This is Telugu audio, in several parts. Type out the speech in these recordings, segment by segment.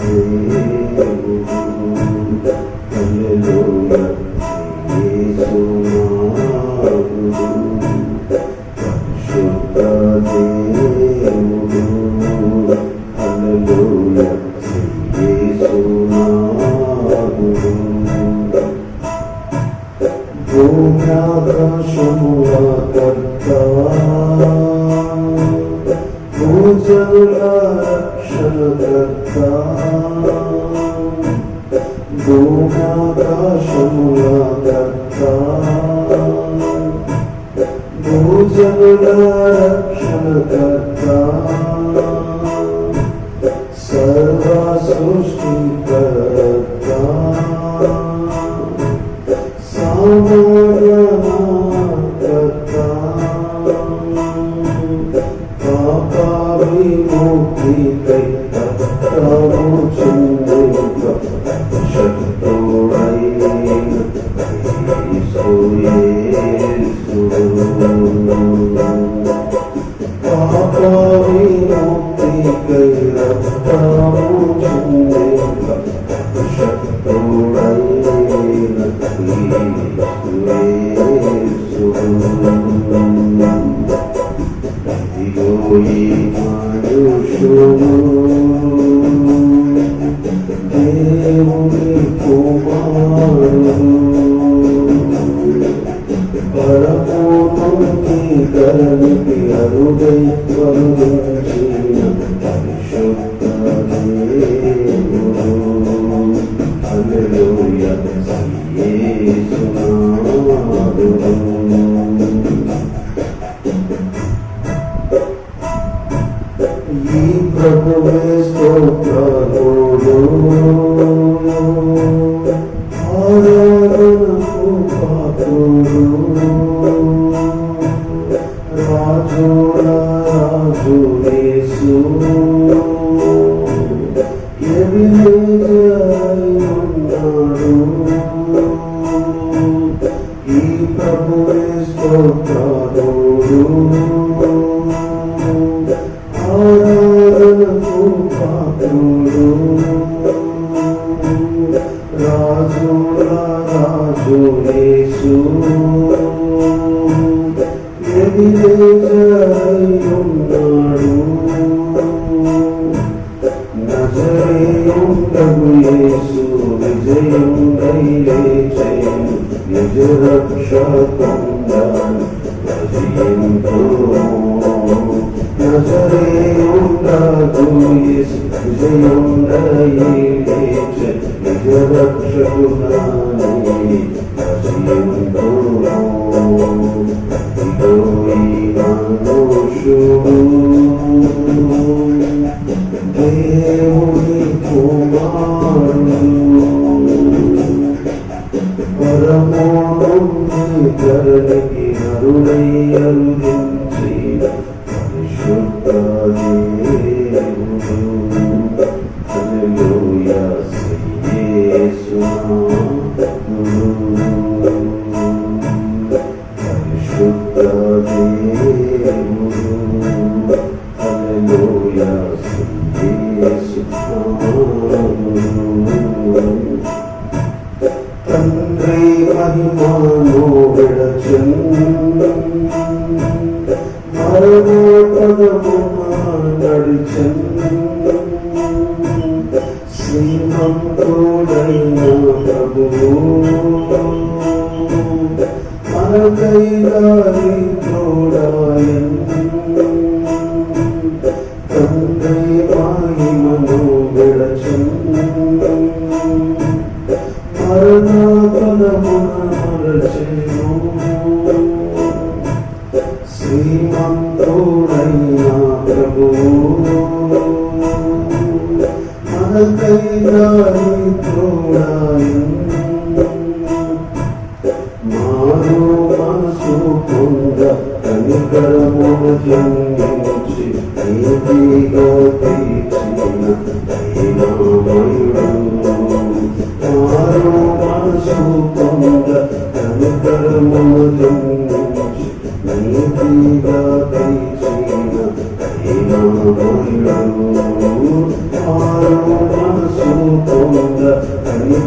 Amen.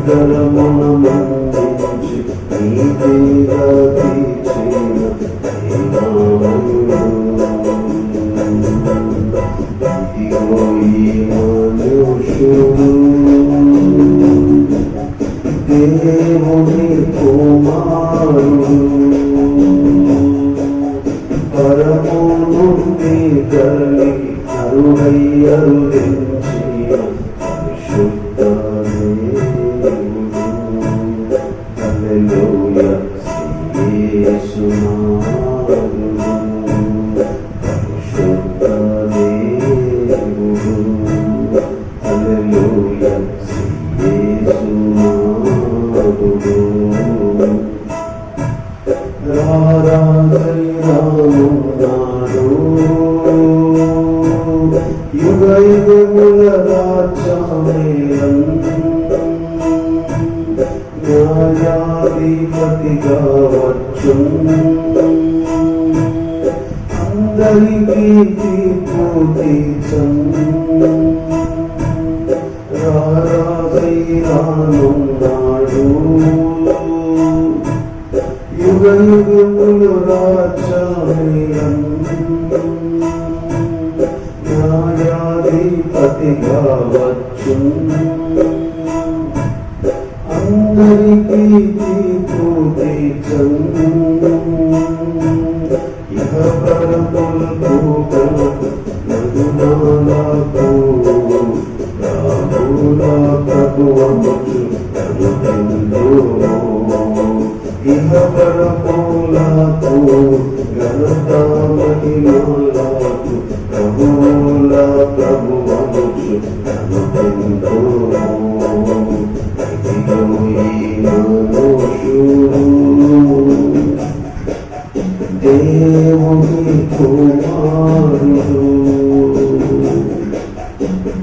కనికరమున మందించి నీతిగా తీర్చిన ఇదిగో ఈ మనుషుడు దేవుని కుమారుడు పరము నుండి కలిగి అరుడై అరుదించిన పరిశుద్ధ దేవుడు. హల్లెలూయా యేసునాథుడు పరిశుద్ధ దేవుడు. హల్లెలూయా యేసునాథుడు. రారాజైనాడు యుగ యుగముల రాజ్యమేలన్ న్యాయాధిపతిగా వచ్చున్ అందరికీ తీర్పు తీర్చన్ రారాజైనాడు యుగ యుగములు రాజ్యమేలన్ న్యాయాధిపతిగా వచ్చున్ అందరికీ తీర్పు తీర్చన్ ఇహ పరములకు నగునాలకు రాముల ప్రభువముచు కనుగొందు ఇహ పరములకు ఘనత మహిమలకు ప్రభువుల ప్రభువముచు కనుగొందు ఇదిగో ఈ మనుషుడు దేవుని కుమారుడు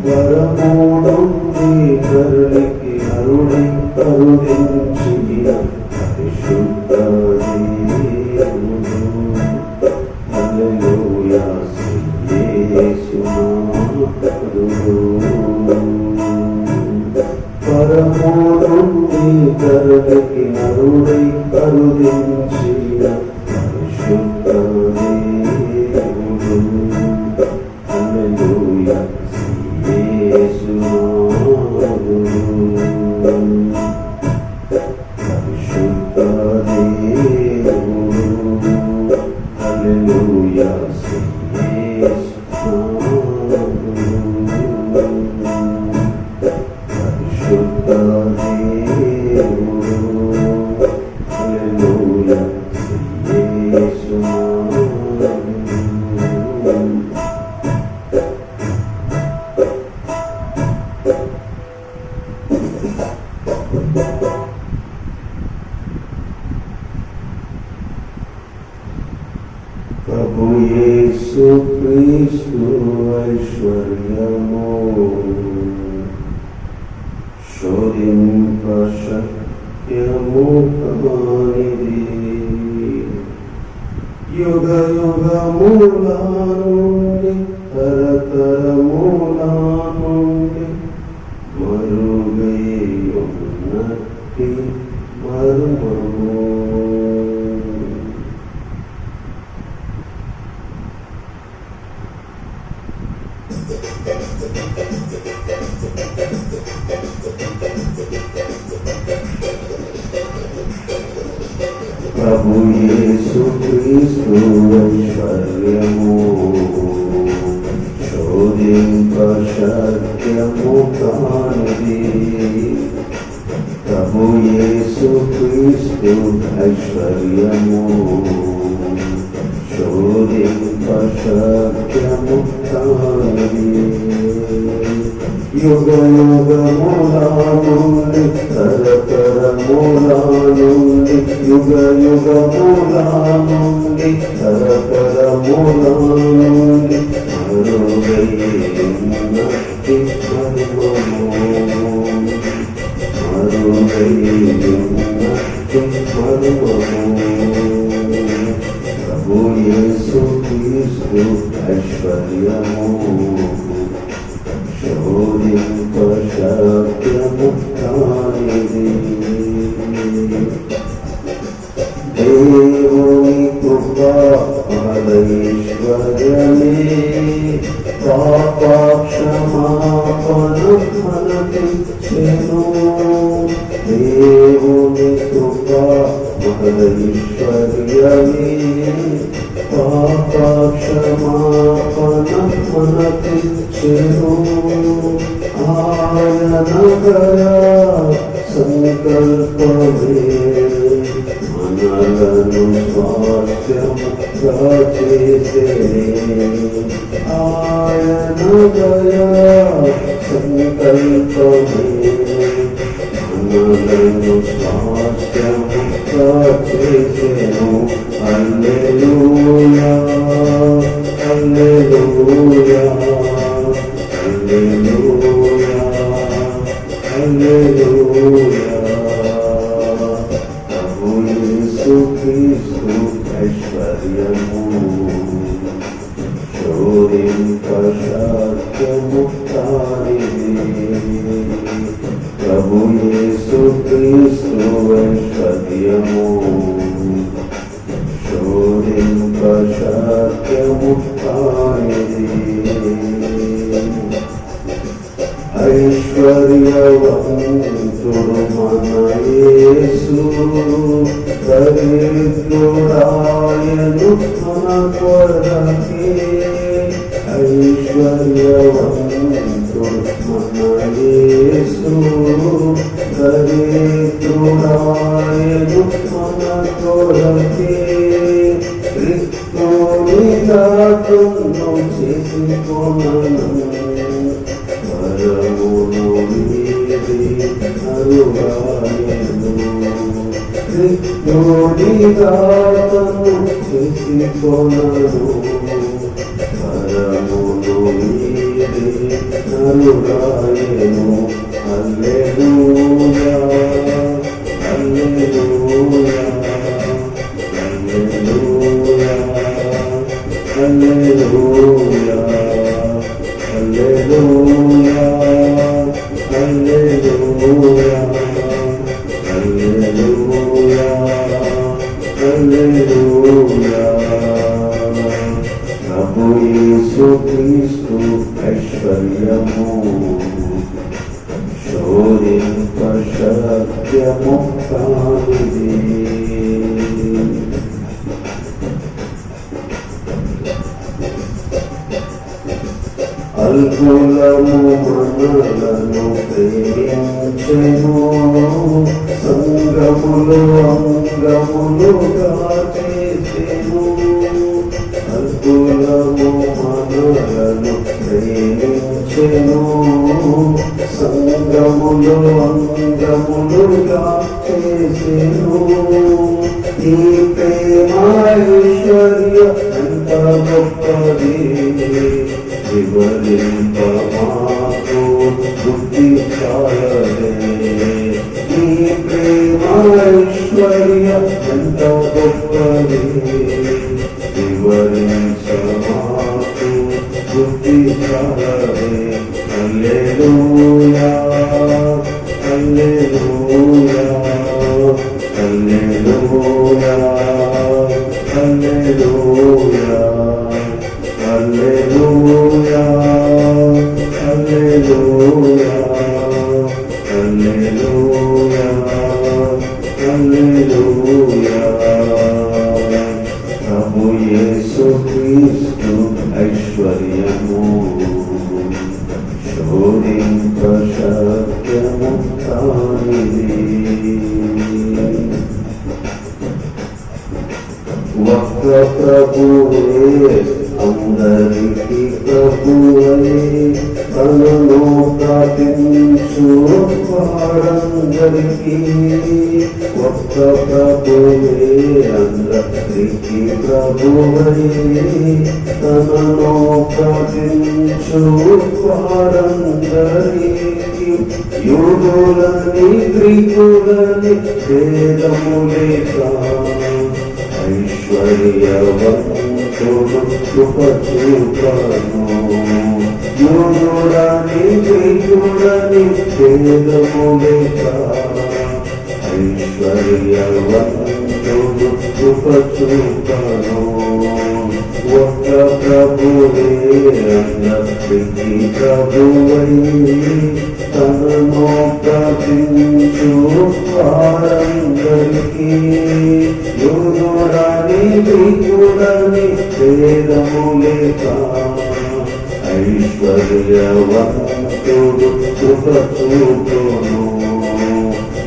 పరము నుండి ధరణికి అరుడై కరుణించిన పరిశుద్ధ దేవుడు. హల్లెలూయా యేసునాథుడు పరము నుండి ధరణికి అరుడై కరుణించిన పరిశుద్ధ దేవుడు. హల్లెలూయా యేసునాథుడు పరిశుద్ధ దేవుడు. హల్లెలూయా యేసునాథుడు పరిశుద్ధ దేవుడు. హల్లెలూయా యేసునాథుడు. ప్రభు యేసు క్రీస్తు ఐశ్వర్యము శోధింప శక్యము కానిది యుగ యుగముల నుండి తరతరముల నుండి మరుగై ఉన్నట్టి మర్మము ప్రభు యేసు క్రీస్తు ఐశ్వర్యము శోధింప శక్యము కానిది ప్రభు యేసు క్రీస్తు ఐశ్వర్యము శోధింప శక్యము కానిది యుగ యుగముల నుండి తరతరముల నుండి యుగ యుగముల నుండి తరతరముల నుండి మరుగై ఉన్నట్టి మర్మము మరుగై ఉన్నట్టి మర్మము ప్రభు యేసు క్రీస్తు ఐశ్వర్యము శోధింప శక్యము కానిది మనకిచ్చెను. దేవుని కృప మహైశ్వర్యమే పాప క్షమాపణ మనకిచ్చెను. ఆయన దయా సంకల్పమే మనలను స్వాస్థ్యముగా చేసెనే. ఆయన దయా సంకల్పమే మనలను స్వాస్థ్యముగా చేసెను. హల్లెలూయా హల్లెలూయా హల్లెలూయా హల్లెలూయా. ప్రభు యేసు క్రీస్తు ఐశ్వర్యము శోధింపశక్యము కానిది. ప్రభు యేసు క్రీస్తు ఐశ్వర్యము శోధింపశక్యము కానిది. ఐశ్వర్యవంతుడు మన యేసు దరిద్రుడాయను మన కొరకే. ఐశ్వర్యవంతుడు మన యేసు దరిద్రుడాయను మన కొరకే. రిక్తునిగా తున్ను చేసుకొనను వరమును వీడి అరుగాయను. రిక్తునిగా తున్ను చేసుకొనను వరమును వీడి అరుగాయను. హల్లెలూయా హల్లెలూయా హల్లెలూయా హల్లెలూయా హల్లెలూయా హల్లెలూయా హల్లెలూయా హల్లెలూయా. ప్రభు యేసు క్రీస్తు ఐశ్వర్యము శోధింపశక్యము కానిది. అల్పులము మనలను ప్రేమించెను. సంగములు అంగములుగా చేసెను. అల్పులము మనలను ప్రేమించెను. సంగములు అంగములుగా చేసెను. ఈ ప్రేమ ఐశ్వర్య ఎంత గొప్పది. వివరింప మాకు బుద్ధి చాలదే. ఈ ప్రేమ ఐశ్వర్య ఎంత గొప్పది. వివరించ మాకు బుద్ధి చాలదే. హల్లెలూయా హల్లెలూయా హల్లెలూయా హల్లెలూయా హల్లెలూయా హల్లెలూయా హల్లెలూయా హల్లెలూయా. ప్రభు యేసు క్రీస్తు ఐశ్వర్యము శోధింపశక్యము కానిది. ఒక్క ప్రభువే అందరికీ ప్రభువే తనను ప్రార్థించు వారందరికీ. ఒక్క ప్రభువే అందరికీ ప్రభువే తనను ప్రార్థించు వారందరికీ. యూదులని గ్రీకులని భేదము లేక ఐశ్వర్యవంతుడు కృప చూపను. యూదులని గ్రీకులని భేదము లేక ఐశ్వర్యవంతుడు కృప చూపను ఒక్క ప్రభువే అందరికీ ప్రభువై తనను ప్రతించు వారందరికీ యూదుడని గ్రీకుడని భేదము లేక ఐశ్వర్యవంతుడు కృప చూపును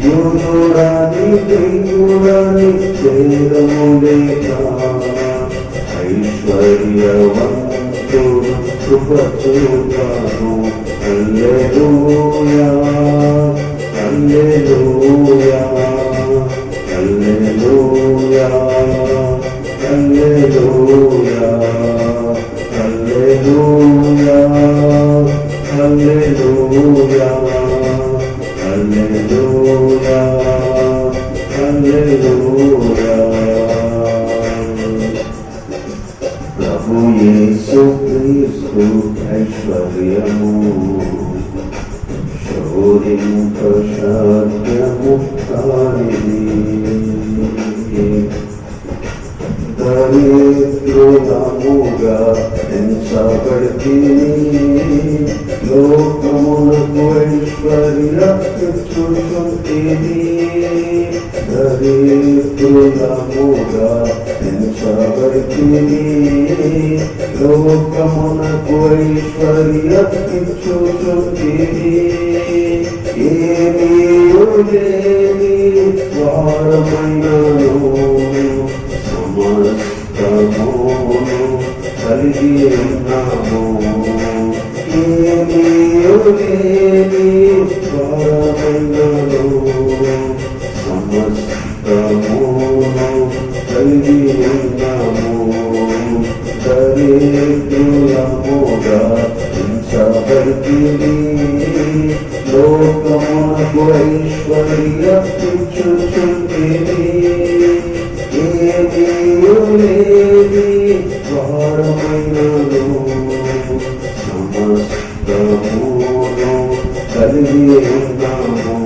యూదుడని గ్రీకుడని భేదము లేక ఐశ్వర్యవంతుడు కృప చూపును హల్లెలూయా హల్లెలూయా హల్లెలూయా హల్లెలూయా హల్లెలూయా హల్లెలూయా హల్లెలూయా హల్లెలూయా ప్రభు యేసు క్రీస్తు ఐశ్వర్యము శోధింపశాఖ్యము కానిది దరిద్రులముగా ఎంచబడితిని లోకమునకు ఐశ్వర్యమిచ్చుచుంటిని దరిద్రులముగా ఎంచబడితిని లోకమునకు ఐశ్వర్యమిచ్చుచుంటిని ఏమీయు లేని వారమైనను సమస్తమును కలిగి ఉన్నాము ఏమీయు లేని వారమైనను సమస్తమును కలిగి ఉన్నాము దరిద్రులముగా ఎంచబడితిని లోకమునకు ఐశ్వర్యమిచ్చుచుంటిని ఏమీయు లేని వారమైనను సమస్తమును కలిగి ఉన్నాము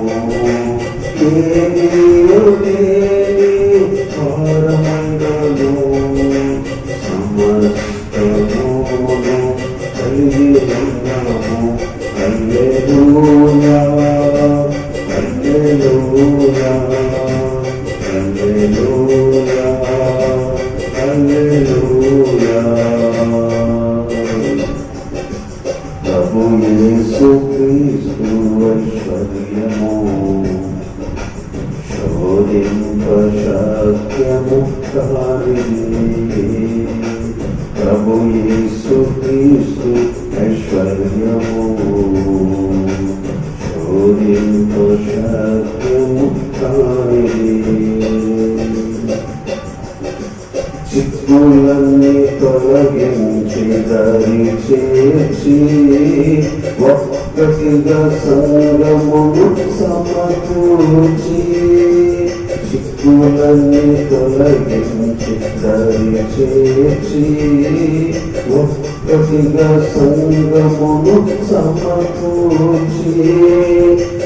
ఏమీయు లేని వారమైనను సమస్తమును కలిగి ఉన్నాము హల్లెలూయా హల్లెలూయా హల్లెలూయా హల్లెలూయా ప్రభు యేసు క్రీస్తు ఐశ్వర్యము శోధింపశాఖ్యము కానిది ప్రభు యేసు క్రీస్తు ఐశ్వర్యము శోధింపశాఖ్యము కానిది చిక్కులన్నీ తొలగించి దరి చేర్చి ఒక్కటిగా సంగమును సమకూర్చి చిక్కులన్నీ తొలగించి దరి చేర్చి ఒక్కటిగా సంగమును సమకూర్చి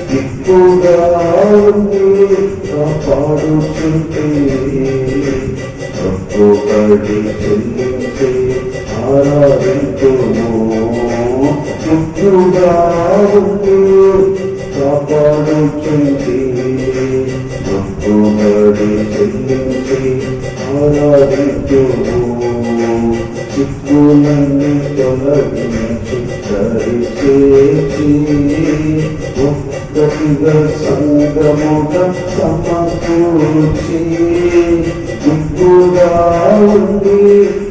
దిక్కుగా ఉండి కాపాడుచుంటే ఒక్కొక్కటి చెల్లించి ఆరాధించుము దిక్కుగా ఉండి కాపాడుచుంటే ఒక్కొక్కటి చెల్లించి ఆరాధించుము చిక్కులన్నీ తొలగించి దరిచేసి ఒక్కటిగా సంగముగా సమకూర్చి దిక్కుగా ఉండి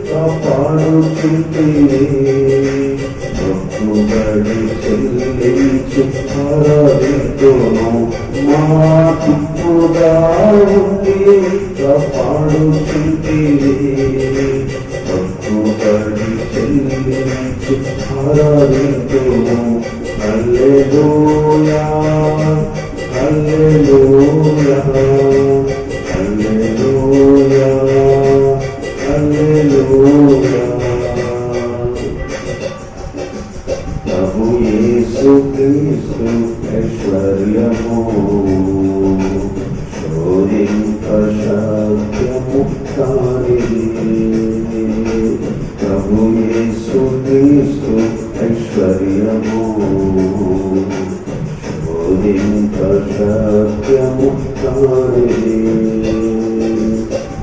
కాపాడుచుంటే ఒక్కటి చెల్లించి ఆరాధించును మా దిక్కుగా ఉండి కాపాడుచుంటే ఒక్కటి చెల్లించి ఆరాధించును హల్లెలూయా హల్లెలూయా హల్లెలూయా హల్లెలూయా ప్రభు యేసు క్రీస్తు ఐశ్వర్యము ప్రభు యేసు క్రీస్తు ఐశ్వర్యము శోధింప సత్యము కానిది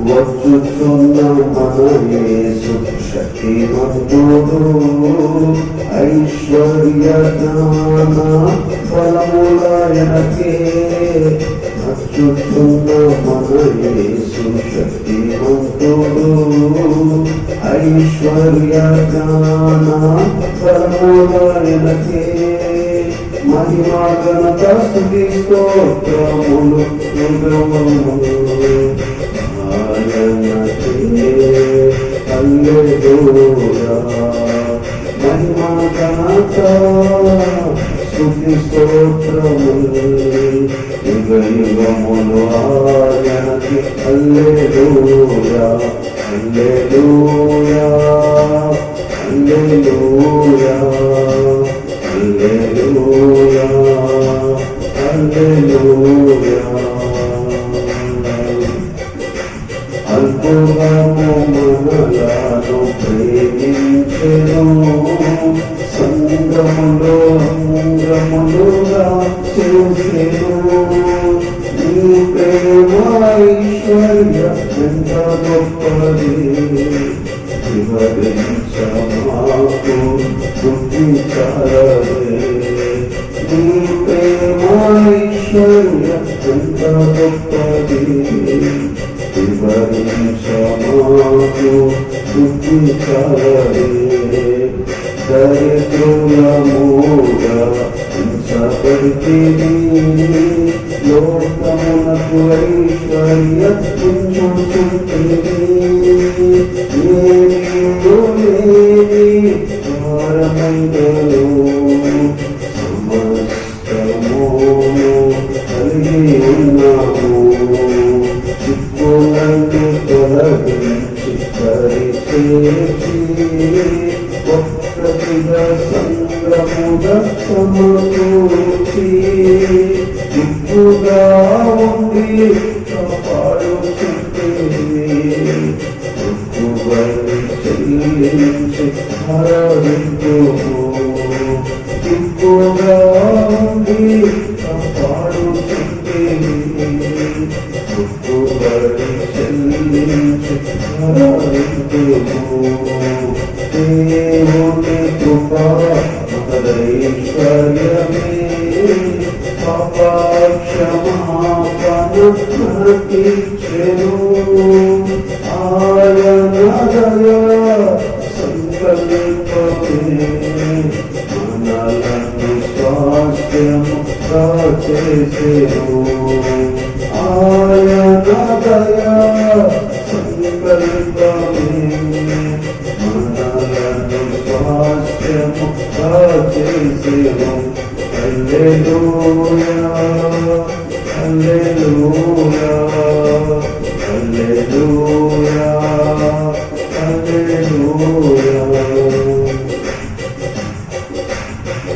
వచ్చుచున్న మన యేసు శక్తిమంతుడు ఐశ్వర్య జ్ఞాన బలములయనకే వచ్చుచున్న మన యేసు శక్తిమంతుడు ఐశ్వర్య జ్ఞాన బలములయనకే మహిమా ఘనత స్తుతి స్తోత్రములు హల్లెలూయా మహిమా ఘనత స్తుతి స్తోత్రములు యుగ యుగములు ఆయనకి హల్లెలూయా హల్లెలూయా హల్లెలూయా హల్లెలూయా హల్లెలూయా అల్పులము మనలను ప్రేమించెను సంగములో అంగములుగా చేసెను నీ ప్రేమ ఐశ్వర్య ఎంత గొప్పది వివరించమాకు గుర్తించాలే నీ ప్రేమ ఐశ్వర్య ఎంత గొప్పది వివరించమాకు గుర్తించాలే దరిద్రులముగా హింసపడితిని లోకమునకు ఐశ్వర్య కుంచుచుంటిని ఏమీయు లేని భారమైనను సమస్తమును కలిగి ఉన్నాము చిక్కులను తొలగించి పరిచేసి ఒక్కటిగా సంగముగా సమకూర్చి దిక్కుగా ఉండి కాపాడుచుంటేవి ఒక్కుబడి చెల్లించి హరించుము దిక్కుగా ఉండి కాపాడుచుంటేవి ఒక్కుబడి చెల్లించి హరించుము దేవుని కృపా మహదైశ్వర్యమే పాపక్షమాపణ ప్రతిచ్చెను ఆయన దయా సంకల్పమే మనలను స్వాస్థ్యముగా చేసెను ఆయన దయా సంకల్పమే స్వాస్థ్యముగా చేసెను హల్లెలూయా హల్లెలూయా హల్లెలూయా హల్లెలూయా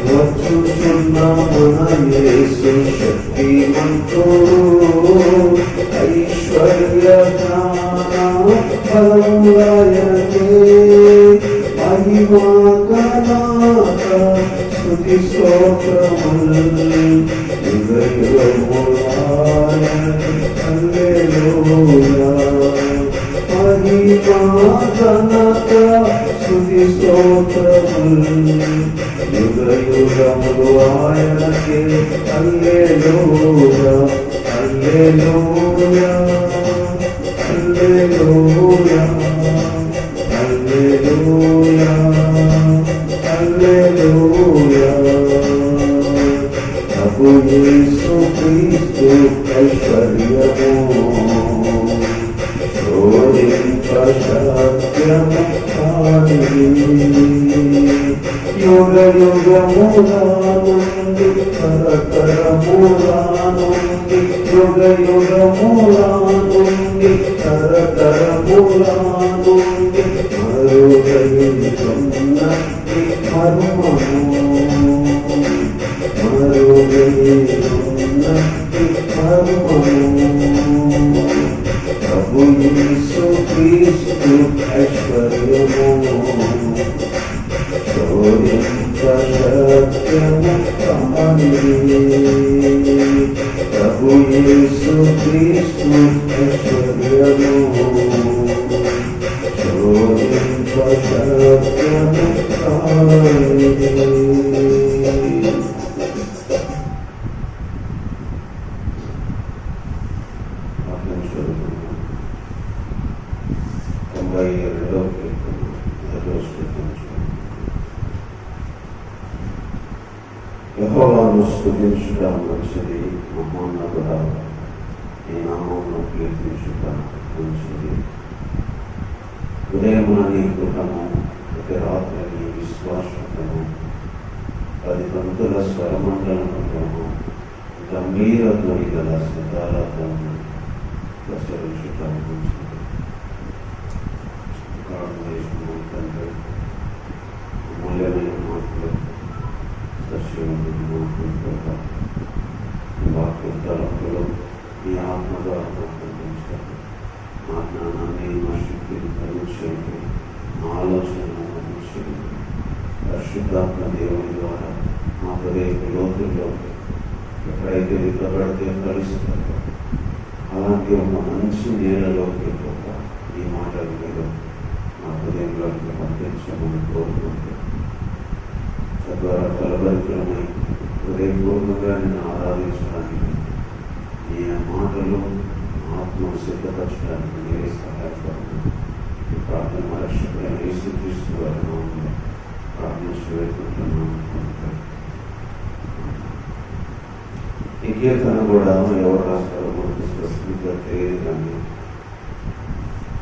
వచ్చుచున్న మన యేసు శక్తిమంతుడు ఐశ్వర్య జ్ఞాన బలములయనకే మహిమా ఘనత స్తుతి స్తోత్రములు యుగ యుగములయనకి హల్లెలూయా మహిమా ఘనత స్తుతి స్తోత్రములు యుగ యుగములు ఆయనకి హల్లెలూయా హల్లెలూయా హల్లెలూయా హల్లెలూయా హల్లెలూయా ప్రభు యేసు క్రీస్తు ఐశ్వర్యము శోధింప సత్యము కానిది యుగ యుగముల నుండి తరతరముల నుండి యుగ యుగముల నుండి తరతరముల నుండి మరుగైతున్నది మర్మము మరుగైతున్నది మర్మము క్రీస్తు ఐశ్వర్యము శోధింపశక్యము కానిది ప్రభు యేసు క్రీస్తు ఐశ్వర్యము శోధింపశక్యము కానిది. యెహోవాను స్తుతించుట మంచిది, మహోన్నతుడా నీ నామమును కీర్తించుట మంచిది. ఉదయమున నీ కృపను, ప్రతి రాత్రి నీ విశ్వాసము, 10 పంతుల స్వరమండలములను గంభీర ధ్వని గల సితారాలను ప్రసరించుట మంచిది. తండ్రి మూల్యమైన మాటలు వాక్యంలో ఈ ఆత్మగా ఆత్మించాలి. మా జ్ఞానాన్ని, మా శక్తిని పరీక్షించి, మా ఆలోచనను పరీక్షించి, పరిశుద్ధాత్మ దేవుని ద్వారా మా హృదయ లోతుల్లో ఎక్కడైతే విత్తబడితే కలుస్తారో అలాంటి ఒక మంచి నేలలోకి ఈ మాటలు మీరు మా హృదయంలోకి పంపించమని కోరుకుంటూ తద్వారా కలబరికలమై హృదయపూర్వకంగా నేను ఆరాధించడానికి ఈ మాటలు ఆత్మను సిద్ధపరచడానికి మీరే సహాయపడండి. ఈ ప్రార్థన రక్షకుడైన యేసుక్రీస్తు వారి నామములో ప్రార్థించి వేడుకుంటున్నాను. ఈ కీర్తన కూడా ఎవరు రాస్తారో మనకు స్పష్టంగా తెలియదు, కానీ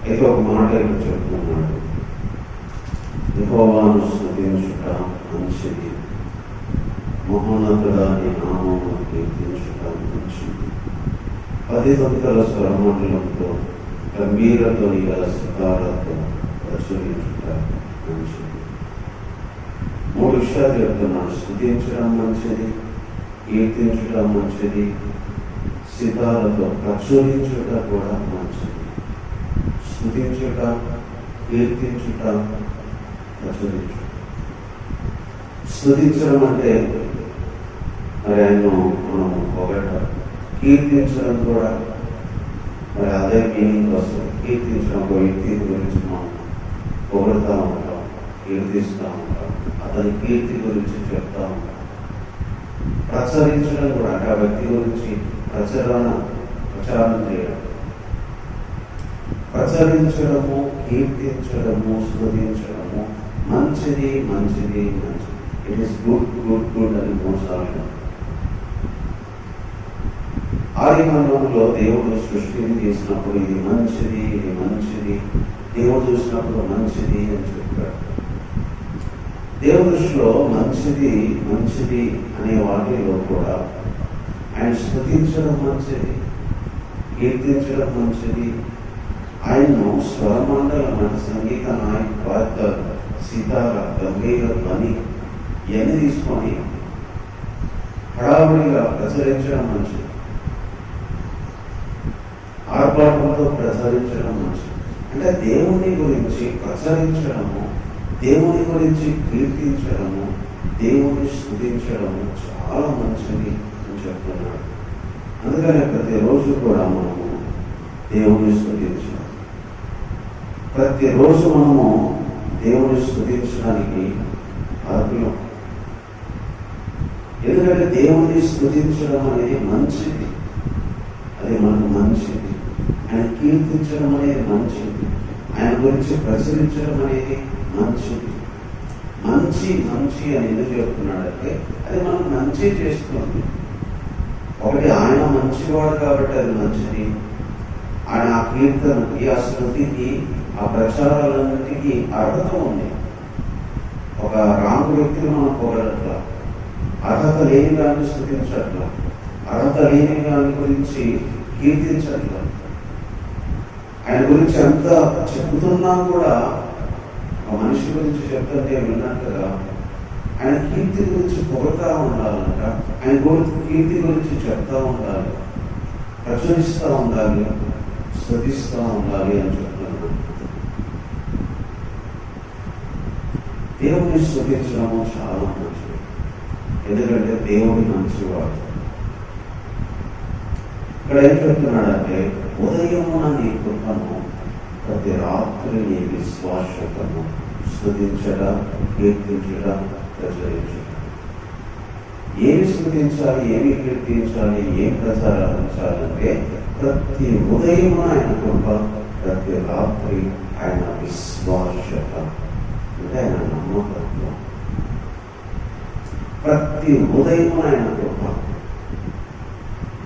అయితే ఒక మాట ఇక్కడ చెప్తున్నాడు, యెహోవాను స్తుతించుట మంచిది, మహోన్నతుడా నీ నామమును కీర్తించుట మంచిది. 10 పంతుల స్వరమండలంతో గంభీర ధ్వని గల సితారాతో ప్రచురించుట మంచిది. 3 విషయాలు చెప్తున్నాడు. స్తుతించడం మంచిది, కీర్తించడం మంచిది, సితారతో ప్రచురించుట కూడా మంచిది. స్తుతించుట, కీర్తించుట, ప్రచురించుట. స్తుతించడం అంటే మరి ఆయన్ను మనము పొగడటం, కీర్తించడం కూడా మరి అదే మీనింగ్ వస్తుంది. కీర్తించడం ఒక వ్యక్తి గురించి మనం పొగడుతూ ఉంటాం, కీర్తిస్తూ ఉంటాం, అతని కీర్తి గురించి చెప్తా ఉంటాం. ప్రచురించడం కూడా అంటే ఆ వ్యక్తి గురించి ప్రచారం చేయడం. ప్రచురించడము, కీర్తించడము, స్తుతించడము మంచిది మంచిది మంచిది. It is good good good అని 3 సార్లు. ఆదికాండంలో దేవుడు సృష్టిని చేసినప్పుడు ఇది మంచిది, ఇది మంచిది, దేవుడు చూసినప్పుడు మంచిది అని చెప్పాడు. దేవుడి దృష్టిలో మంచిది మంచిది అనే వాటిలో కూడా ఆయన స్తుతించడం మంచిది, కీర్తించడం మంచిది. ఆయన్ను స్వరమండలం అంటే సంగీత నాయక, వాద్య, సితార, గంభీర ధ్వని ఇవన్నీ తీసుకొని హడావుడిగా ప్రచురించడం మంచిది, ఆర్భాటంతో ప్రచురించడం మంచిది. అంటే దేవుని గురించి ప్రచురించడము, దేవుని గురించి కీర్తించడము, దేవుని స్తుతించడము చాలా మంచిది అని చెప్తున్నాడు. అందుకనే ప్రతిరోజు కూడా మనము దేవుని స్తుతించాలి. ప్రతిరోజు మనము దేవుని స్తుతించడానికి అర్హులం. ఎందుకంటే దేవుని స్తుతించడం అనేది మంచిది, అది మనకు మంచిది. ఆయన కీర్తించడం అనేది మంచిది, ఆయన గురించి ప్రచురించడం అనేది మంచిది. మంచి మంచి అని ఎందుకు చెప్తున్నాడంటే అది మనకు మంచి చేస్తుంది. ఒకటి ఆయన మంచివాడు కాబట్టి అది మంచిది. ఆయన ఆ కీర్తనకి, ఆ శృతికి, ఆ ప్రచారాలన్నిటికీ అర్హత ఉంది. ఒక రాంగ్ వ్యక్తిని మనం పొగడట్లా, అర్హత లేని దాన్ని స్తుతించట్లా, అర్హత లేని దాని గురించి కీర్తించట్లా. ఆయన గురించి ఎంత చెబుతున్నా కూడా ఒక మనిషి గురించి చెప్తుంటే విన్నట్టుగా ఆయన కీర్తి గురించి పొగడుతూ ఉండాలంట. ఆయన కీర్తి గురించి చెప్తా ఉండాలి, ప్రచురిస్తూ ఉండాలి, స్తుతిస్తూ ఉండాలి అని చెప్తున్నాను. దేవుడిని స్తుతించడము చాలా మంచిది. ఎందుకంటే దేవుడి మంచివాడు. ఇక్కడ ఏం చెప్తున్నాడంటే, ఉదయమున నీ కృపను, ప్రతి రాత్రి నీ విశ్వాసతను స్తుతించడం, కీర్తించడం, ప్రచురించడం. ఏమి స్తుతించాలి, ఏమి కీర్తించాలి, ఏం ప్రచారించాలంటే ప్రతి ఉదయమున ఆయన కృప, ప్రతి రాత్రి ఆయన విశ్వాసత అంటే ఆయన నమ్మకత్వం. ప్రతి ఉదయమున ఆయన కృప.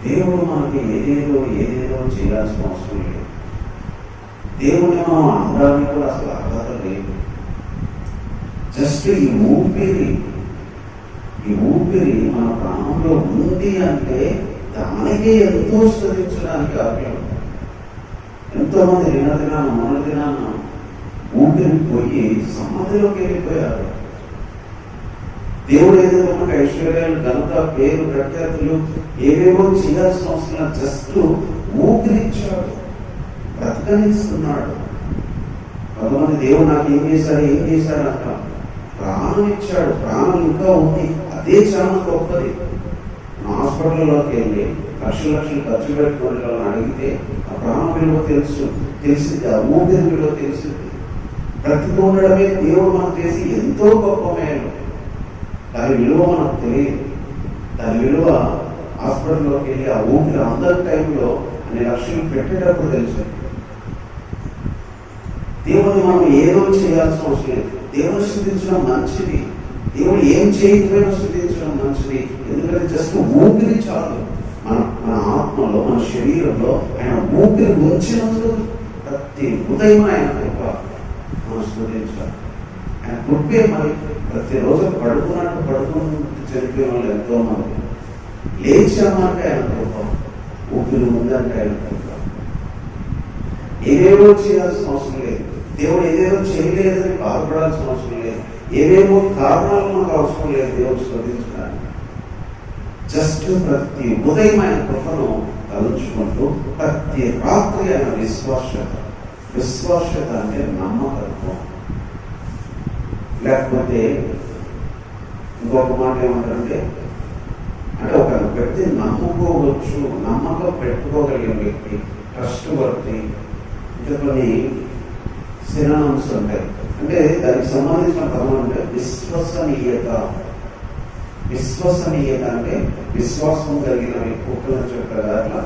దేవుడు మనకి ఏదేదో చేయాల్సిన అవసరం లేదు. దేవుడిని మనం అనడానికి కూడా అసలు అర్హత లేదు. జస్ట్ ఈ ఊపిరి మన ప్రాణంలో ఉంది అంటే దానికే ఎంతో స్తుతించడానికి ఆజ్ఞం. ఎంతో మంది మొన్న దినాన ఊపిరి పోయి సమాధిలోకి వెళ్ళిపోయారు. దేవుడు ఏదో మనకు ఐశ్వర్యాలు, ఘనత, పేరు, ప్రఖ్యాతులు ఏవేవో చేయాల్సిన అవసరం, జస్ట్ ఊపిరిచ్చాడు, బ్రతకనిస్తున్నాడు. కొంతమంది దేవుడు నాకు ఏం చేశాడు అంట. ప్రాణం ఇచ్చాడు, ప్రాణం ఇంకా ఉంది, అదే చాలా గొప్పది. హాస్పిటల్లోకి వెళ్ళి లక్షలు ఖర్చు పెట్టుకుని అడిగితే ఆ ప్రాణం విలువ తెలిసింది, ఆ ఊపిరి విలువ తెలిసింది. బ్రతికి ఉండడమే దేవుడు మనం చేసి ఎంతో గొప్ప మేలు. దాని విలువ మనకు తెలియదు. దాని విలువ హాస్పిటల్లోకి వెళ్ళి ఆ ఊపిరి అందరి టైంలో అన్ని లక్షలు పెట్టేటప్పుడు తెలుసు. దేవుడిని మనం ఏదో చేయాల్సిన అవసరం లేదు. దేవుని స్తుతించడం మంచిది. దేవుడు ఏం చేయకపోయినా స్తుతించడం మంచిది. ఎందుకంటే జస్ట్ ఊపిరి చాలు. మన ఆత్మలో, మన శరీరంలో ఆయన ఊపిరి ఉంచినందుకు ప్రతి ఉదయం ఆయన కృప మనం స్తుతించాలి. ఆయన కృపే మరి ప్రతిరోజు పడుకున్నట్టు చనిపోయిన వాళ్ళు ఎంతో మంది. లేచామంటే ఆయన కృప, ఊపిరి ఉందంటే ఆయన కృప. ఏవేవో చేయాల్సిన అవసరం లేదు. దేవుడు ఏదేదో చేయలేదని బాధపడాల్సిన అవసరం లేదు. ఏవేవో కారణాలు మనకు అవసరం లేదు దేవుడు స్తుతించడానికి. జస్ట్ ప్రతి ఉదయం ఆయన కృపను తలుచుకుంటూ ప్రతి రాత్రి ఆయన విశ్వాసత అంటే నమ్మకత్వం. లేకపోతే ఇంకొక మాట ఏమంటారంటే, అంటే ఒక వ్యక్తి నమ్ముకోవచ్చు, నమ్మకం పెట్టుకోగలిగిన వ్యక్తి, ట్రస్ట్ వర్తి, ఇంకా కొన్ని సినానిమ్స్ ఉంటాయి. అంటే దానికి సంబంధించిన పదం అంటే విశ్వసనీయత అంటే విశ్వాసం కలిగిన కుక్కలను చెప్పారు. అట్లా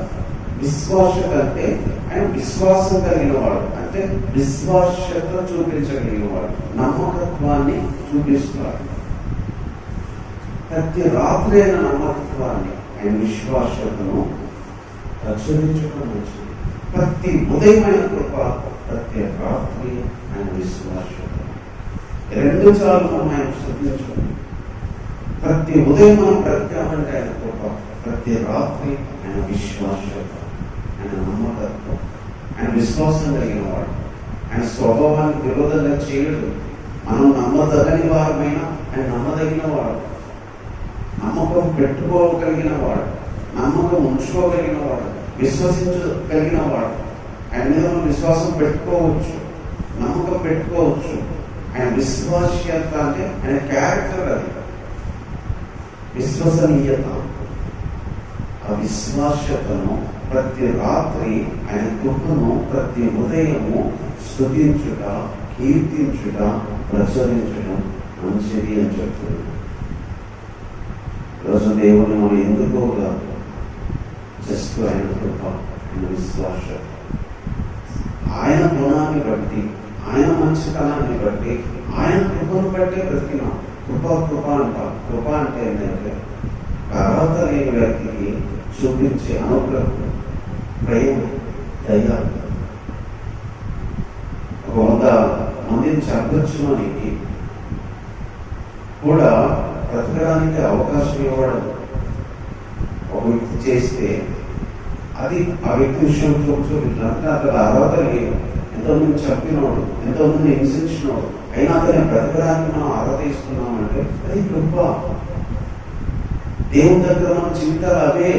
విశ్వాసత అంటే ఆయన విశ్వాసం కలిగిన వాడు, అంటే విశ్వాసత చూపించగలిగిన వాడు, నమ్మకత్వాన్ని చూపిస్తున్నాడు. ప్రతి రాత్రి అయిన నమ్మకత్వాన్ని, ఆయన విశ్వాసతను ప్రచురించడం మంచిది. ప్రతి ఉదయమైన కృప, ప్రతి రాత్రి ఆయన విశ్వాసత. రెండు సార్లు మనం ఆయన స్తుతించుకోండి. ప్రతి ఉదయం మనం బ్రతికామంటే ఆయన కృప, ప్రతి రాత్రి ఆయన విశ్వాసత, ఆయన నమ్మకత్వం, ఆయన విశ్వాసం కలిగిన వాడు. ఆయన స్వభావానికి విరోధంగా చేయడు. మనం నమ్మదగని వారమైనా ఆయన నమ్మదగిన వాడు, నమ్మకం పెట్టుకోగలిగిన వాడు, నమ్మకం ఉంచుకోగలిగిన వాడు, విశ్వసించగలిగిన వాడు. ఆయన మీద మనం విశ్వాసం పెట్టుకోవచ్చు, నమ్మకం పెట్టుకోవచ్చు. ఆయన విశ్వాస్యత అంటే ఆయన క్యారెక్టర్, అది విశ్వసనీయత. ఆ విశ్వాస్యతను ప్రతి రాత్రి ఆయన కృపను ప్రతి ఉదయము స్తుతించుట, కీర్తించుట, ప్రచురించడం మంచిది అని చెప్తున్నాడు. ఈరోజు దేవుని మనం ఎందుకోగా జస్ట్ ఆయన కృప, ఆయన విశ్వాసత, ఆయన గుణాన్ని బట్టి, ఆయన మంచితనాన్ని బట్టి, ఆయన కృపను బట్టి బ్రతికినాం. కృప అంట. కృప అంటే ఏంటంటే అర్హత లేని వ్యక్తికి చూపించే అనుగ్రహం, ప్రేమ, దయ. 100 మందిని చంపొచ్చుననికి కూడా బ్రతకడానికి అవకాశం ఇవ్వడం ఒక వ్యక్తి చేస్తే అది ఆ వ్యక్తి విషయం చూపించాలంటే అతను అర్హత లేదు. ఎంతోమంది చంపినోడు, ఎంతోమంది హింసించినోడు, అయినా అతని బ్రతకడానికి మనం అర్హత ఇస్తున్నామంటే అది కృప. దేవుని దగ్గర మన జీవితాలు అవే.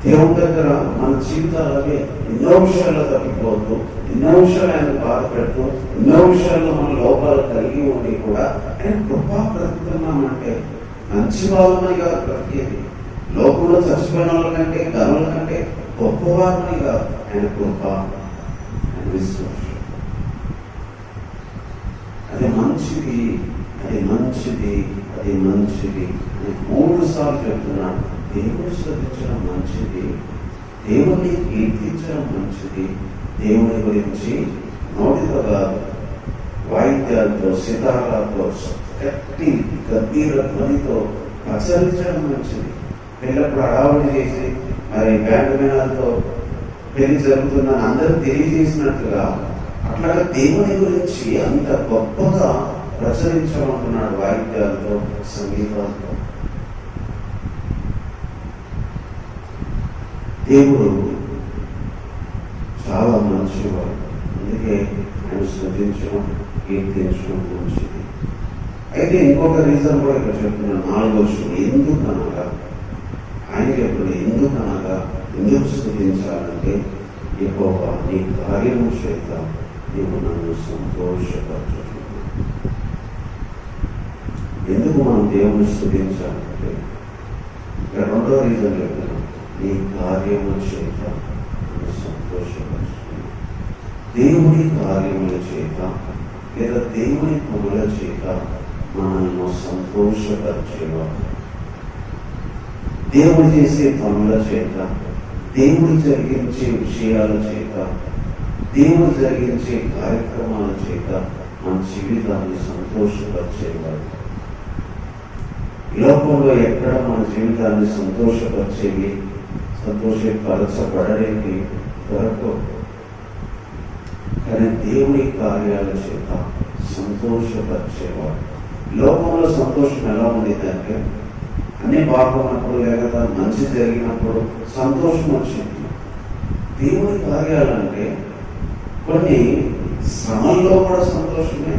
దేవుని దగ్గర మన జీవితాలనే ఎన్నో విషయాల్లో తప్పిపోతూ, ఎన్నో విషయాలు ఆయన బాధ పెడుతూ, ఎన్నో విషయాల్లో మన లోపాలు కలిగి ఉండి కూడా ఆయన గొప్ప బ్రతుకుతున్నామంటే మంచి వాళ్ళమని కాదు బ్రతికేది. లోకంలో చచ్చిపోయిన వాళ్ళ కంటే గనుల కంటే గొప్పవారమని కాదు ఆయన గొప్ప, ఆయన విశ్వాసం. అది మంచిది, అది మంచిది, అది మంచిది అని 3 సార్లు చెప్తున్నాడు. దేవుని శ్రద్ధించడం మంచిది, దేవుణ్ణి కీర్తించడం మంచిది, దేవుని గురించి నోటితో కాదు వాయిద్యాలతో, సితారాలతో, గట్టి గంభీర ధ్వనితో ప్రసరించడం మంచిది. పిల్లప్పుడు హడావుడి చేసి మరి బ్యాండ్ మేళాలతో పెళ్లి జరుగుతుందని అందరూ తెలియజేసినట్టుగా అట్లాగా దేవుని గురించి అంత గొప్పగా ప్రచురించమంటున్నాడు వాయిద్యాలతో, సంగీతాలతో. దేవుడు చాలా మంచివాడు, అందుకే ఆయన శ్రద్ధించడం, కీర్తించడం మంచిది. అయితే ఇంకొక రీజన్ కూడా ఇక్కడ చెప్తున్నాను, 4వ విషయం. ఎందుకనగా ఆయన ఎప్పుడు ఎందుకనగా ఎందుకు స్థుతించాలంటే యెహోవా నీ కార్యము చేత నీవు నన్ను సంతోషపరచుచున్నావు. ఎందుకు మనం దేవుని స్థుతించాలంటే ఇక్కడ 2వ రీజన్ చెప్తున్నాను, నీ కార్యము చేత నన్ను సంతోషపరచుచున్నావు. దేవుని కార్యముల చేత లేదా దేవుని పనుల చేత మనల్ని సంతోషపరిచేవాడు. దేవుడు చేసే పనుల చేత, దేవుడు జరిగించే విషయాల చేత, దేవుడు జరిగించే కార్యక్రమాల చేత మన జీవితాన్ని సంతోషపరిచేవాడు. లోకంలో ఎక్కడ మన జీవితాన్ని సంతోషపరిచేవి, సంతోషపరచబడేవి దొరకవు. కానీ దేవుని కార్యాల చేత సంతోషపరిచేవాడు. లోకంలో సంతోషం ఎలా ఉండేదంటే అన్ని బాగున్నప్పుడు లేదా మంచి జరిగినప్పుడు సంతోషం వచ్చింది. దేవుని కార్యాలంటే కొన్ని శ్రమల్లో కూడా సంతోషమే,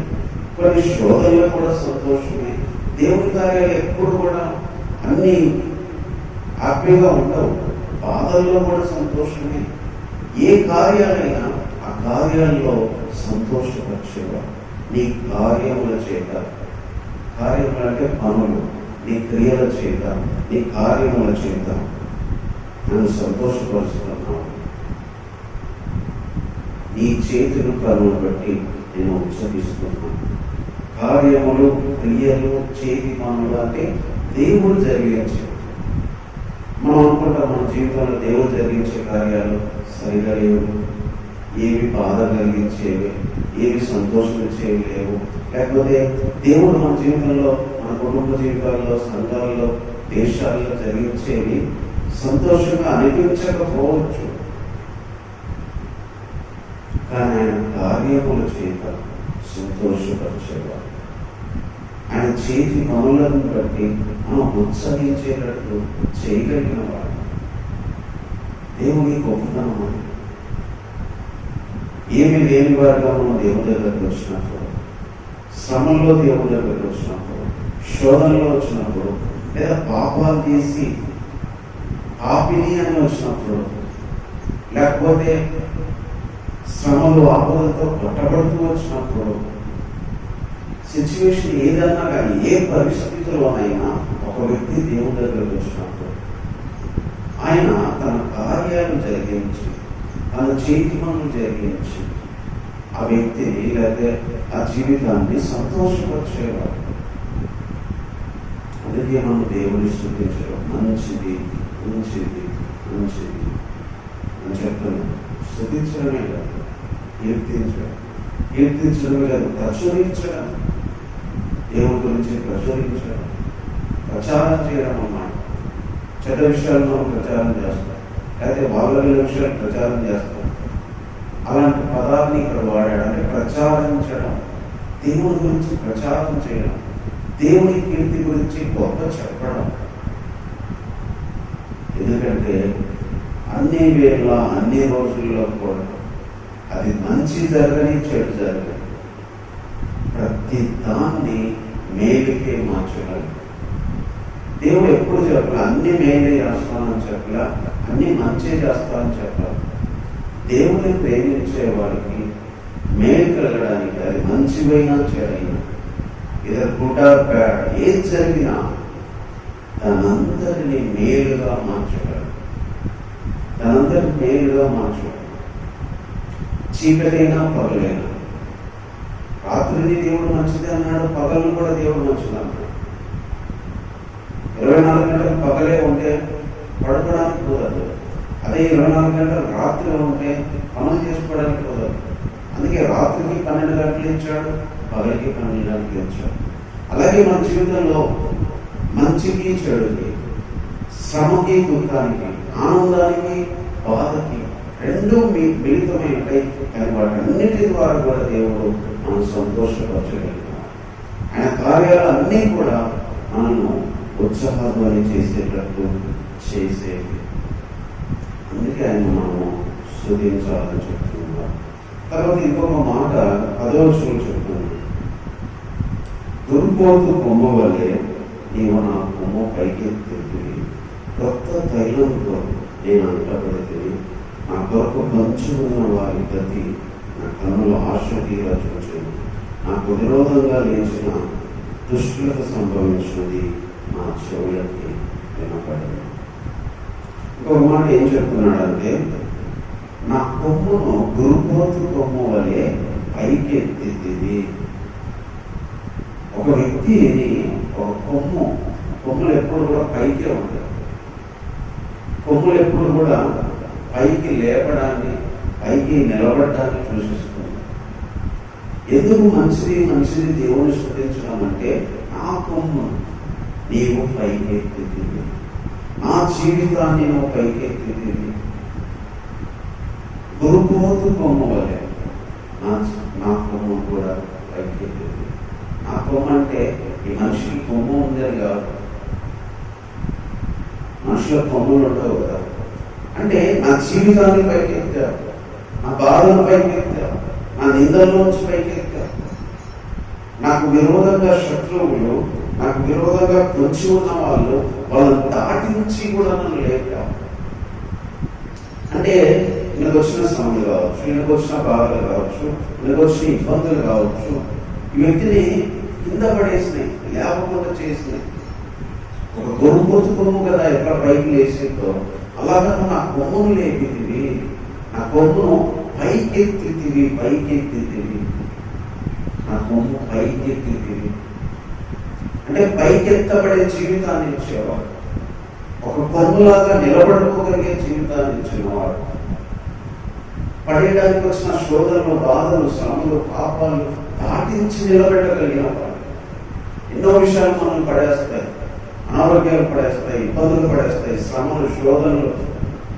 కొన్ని శోధనలో కూడా సంతోషమే. దేవుని కార్యాలు ఎప్పుడు కూడా అన్ని హ్యాపీగా ఉండవు, బాధల్లో కూడా సంతోషమే. ఏ కార్యాలైనా ఆ కార్యాల్లో సంతోషపరిచేవాడు. నీ కార్యముల చేత, కార్యములు అంటే పనులు, నీ క్రియల చేత, నీ కార్యముల చేత నన్ను సంతోషపరుస్తున్నావు. నీ చేతులు కనులు బట్టి నేను ఉత్సహిస్తున్నాను. కార్యములు, క్రియలు, చేతి పనులు అంటే దేవుడు జరిగించే. మనం అనుకుంటాం మన జీవితంలో దేవుడు జరిగించే కార్యాలు సరిగా లేవు, ఏవి బాధ కలిగించేవి, ఏవి సంతోషించేవి లేవు. లేకపోతే దేవుడు మన జీవితంలో, మన కుటుంబ జీవితాల్లో, సంఘాల్లో, దేశాల్లో జరిగించేవి సంతోషంగా అనిపించకపోవచ్చు. కానీ ఆయన కార్యముల చేత సంతోషపరిచేవాడు. ఆయన చేతి పనులను బట్టి మనం ఉత్సహించేటట్లు చేయగలిగిన వాడు. దేవుని గొప్పతనం అని ఏమి లేని వారిగా మనం దేవుని దగ్గరకు వచ్చినప్పుడు, శ్రమంలో దేవుని దగ్గరకు వచ్చినప్పుడు, శోధనలో వచ్చినప్పుడు, లేదా పాపాలు తీసి పాపిని అని వచ్చినప్పుడు, లేకపోతే శ్రమలు ఆపదలతో కొట్టబడుతూ వచ్చినప్పుడు, సిచ్యువేషన్ ఏదన్నా కానీ ఏ పరిస్థితుల్లోనైనా ఒక వ్యక్తి దేవుని దగ్గరకు వచ్చినప్పుడు ఆయన తన కార్యాలు జరిగించి, తన చేతి పనులు జరిగించి ఆ వ్యక్తిని లేదా ఆ జీవితాన్ని సంతోషపరిచేవాడు. అందుకే మనం దేవుని స్తుతించడం మంచిది, మంచిది, మంచిది అని చెప్తున్నాం. స్తుతించడమే కాదు, కీర్తించడం, కీర్తించడమే కాదు, ప్రచురించడం, దేవుని గురించి ప్రచురించడం, ప్రచారం చేయడం అన్నమాట. చెడ్డ విషయాలు మనం ప్రచారం చేస్తాం, అయితే వాళ్ళ విషయాలు ప్రచారం చేస్తాం. అలాంటి పదాన్ని ఇక్కడ వాడాడు. అంటే ప్రచారించడం, దేవుని గురించి ప్రచారం చేయడం, దేవుని కీర్తి గురించి గొప్ప చెప్పడం. ఎందుకంటే అన్ని వేళ, అన్ని రోజుల్లో కూడా అది మంచి జరగని, చెడు జరగని, ప్రతి దాన్ని మేలుకే మార్చగలరు. దేవుడు ఎప్పుడు చెప్పలే అన్ని మేలే చేస్తానని చెప్పలే, అన్ని మంచి చేస్తానని చెప్పాలి. దేవుని ప్రేమించే వారికి మేలు కలగడానికి అది మంచివైనా చెడైనా ఇద్దరు గుడ్ ఆర్ బ్యాడ్ ఏది జరిగినా తనందరినీ మేలుగా మార్చగలడు. తనందరినీ మేలుగా మార్చగలడు. చీకటైనా పగలైనా, రాత్రిని దేవుడు మంచిది అన్నాడు, పగలను కూడా దేవుడు మంచిది అన్నాడు. 24 గంటలు పగలే ఉంటే పడుకోవడానికి కుదరదు. అదే 24 గంటలు రాత్రి ఉంటే పనులు చేసుకోవడానికి కుదరదు. అందుకే రాత్రికి 12 గంటలు ఇచ్చాడు, పగలికి 12 గంటలు ఇచ్చాడు. అలాగే మన జీవితంలో మంచికి చెడుకి, శ్రమకి దుఃఖానికి, ఆనందానికి బాధకి రెండు మిళితమై ఉంటాయి. కానీ వాటన్నిటి ద్వారా కూడా దేవుడు మనం సంతోషపరచగలిగినాం. ఆయన కార్యాలు అన్నీ కూడా మనము ఉత్సాహాన్ని చేసేటట్టు చేసేవి. అందుకే ఆయన మనము స్తుతించాలని చెప్తున్నాం. తర్వాత ఇంకొక మాట 10వ వచనంలో చెప్తున్నాడు, దుర్బోతు కొమ్మ వల్లే నీవు నా కొమ్మ పైకెత్తితివి, కొత్త తైలంతో నేను అంటబడితిని, నా కొరకు పంచుకున్న వారి గతి నా కన్నుల ఆశ తీరా చూచాను, నాకు విరోధంగా లేచిన దుష్టులకు సంభవించినది నా చెవులకి వినపడదు. ఇంకొక మాట ఏం చెప్తున్నాడంటే, నా కొమ్మును దుర్బోతు కొమ్ము వలె పైకెత్తితివి. ఒక వ్యక్తిని ఒక కొమ్ములు ఎప్పుడు కూడా పైకే ఉంటాయి. కొమ్ములు ఎప్పుడు కూడా పైకి లేపడాన్ని, పైకి నిలబడటాన్ని సూచిస్తుంది. ఎందుకు మంచిది దేవుని స్తుతించడం అంటే, నా కొమ్ము నీవు పైకెత్తితివి, నా జీవితాన్ని నువ్వు పైకెత్తితివి. దుర్బోతు కొమ్మ వలె నా కొమ్ము కూడా పైకెత్తితివి. నా కొమ్మ అంటే ఈ మనిషికి కొమ్ము ఉందని కాదు. మనుషుల కొమ్ములు ఉండవు కదా. అంటే నా జీవితాన్ని పైకెత్తా, నా బాధను పైకెత్తా, నా నిందల్లోంచి పైకెత్తా, నాకు విరోధంగా శత్రువులు, నాకు విరోధంగా పొంచి ఉన్న వాళ్ళు, వాళ్ళని దాటించి కూడా నన్ను లేపుతా. అంటే నాకు వచ్చిన శ్రమలు కావచ్చు, నాకు వచ్చిన బాధలు కావచ్చు, నాకు వచ్చిన ఇబ్బందులు కావచ్చు, ఈ వ్యక్తిని కింద పడేసినాయి, లేవకుండా చేసినాయి. ఒక దుర్బోతు కొమ్ము కదా ఎక్కడ పైకి లేసేదో, అలాగా నా కొమ్మును లేపితివి, నా కొమ్మును పైకెత్తితివి, నా కొమ్ము పైకెత్తితివి. అంటే పైకెత్తబడే జీవితాన్ని ఇచ్చేవాడు, ఒక కొమ్ములాగా నిలబడుకోగలిగే జీవితాన్ని ఇచ్చినవాడు, పడేయడానికి వచ్చిన శోధనలు, బాధలు, శ్రమలు, పాపాలు దాటించి నిలబెట్టగలిగిన వాడు. ఎన్నో విషయాలు మనల్ని పడేస్తాయి, అనారోగ్యాలు పడేస్తాయి, ఇబ్బందులు పడేస్తాయి, శ్రమలు, శోధనలు,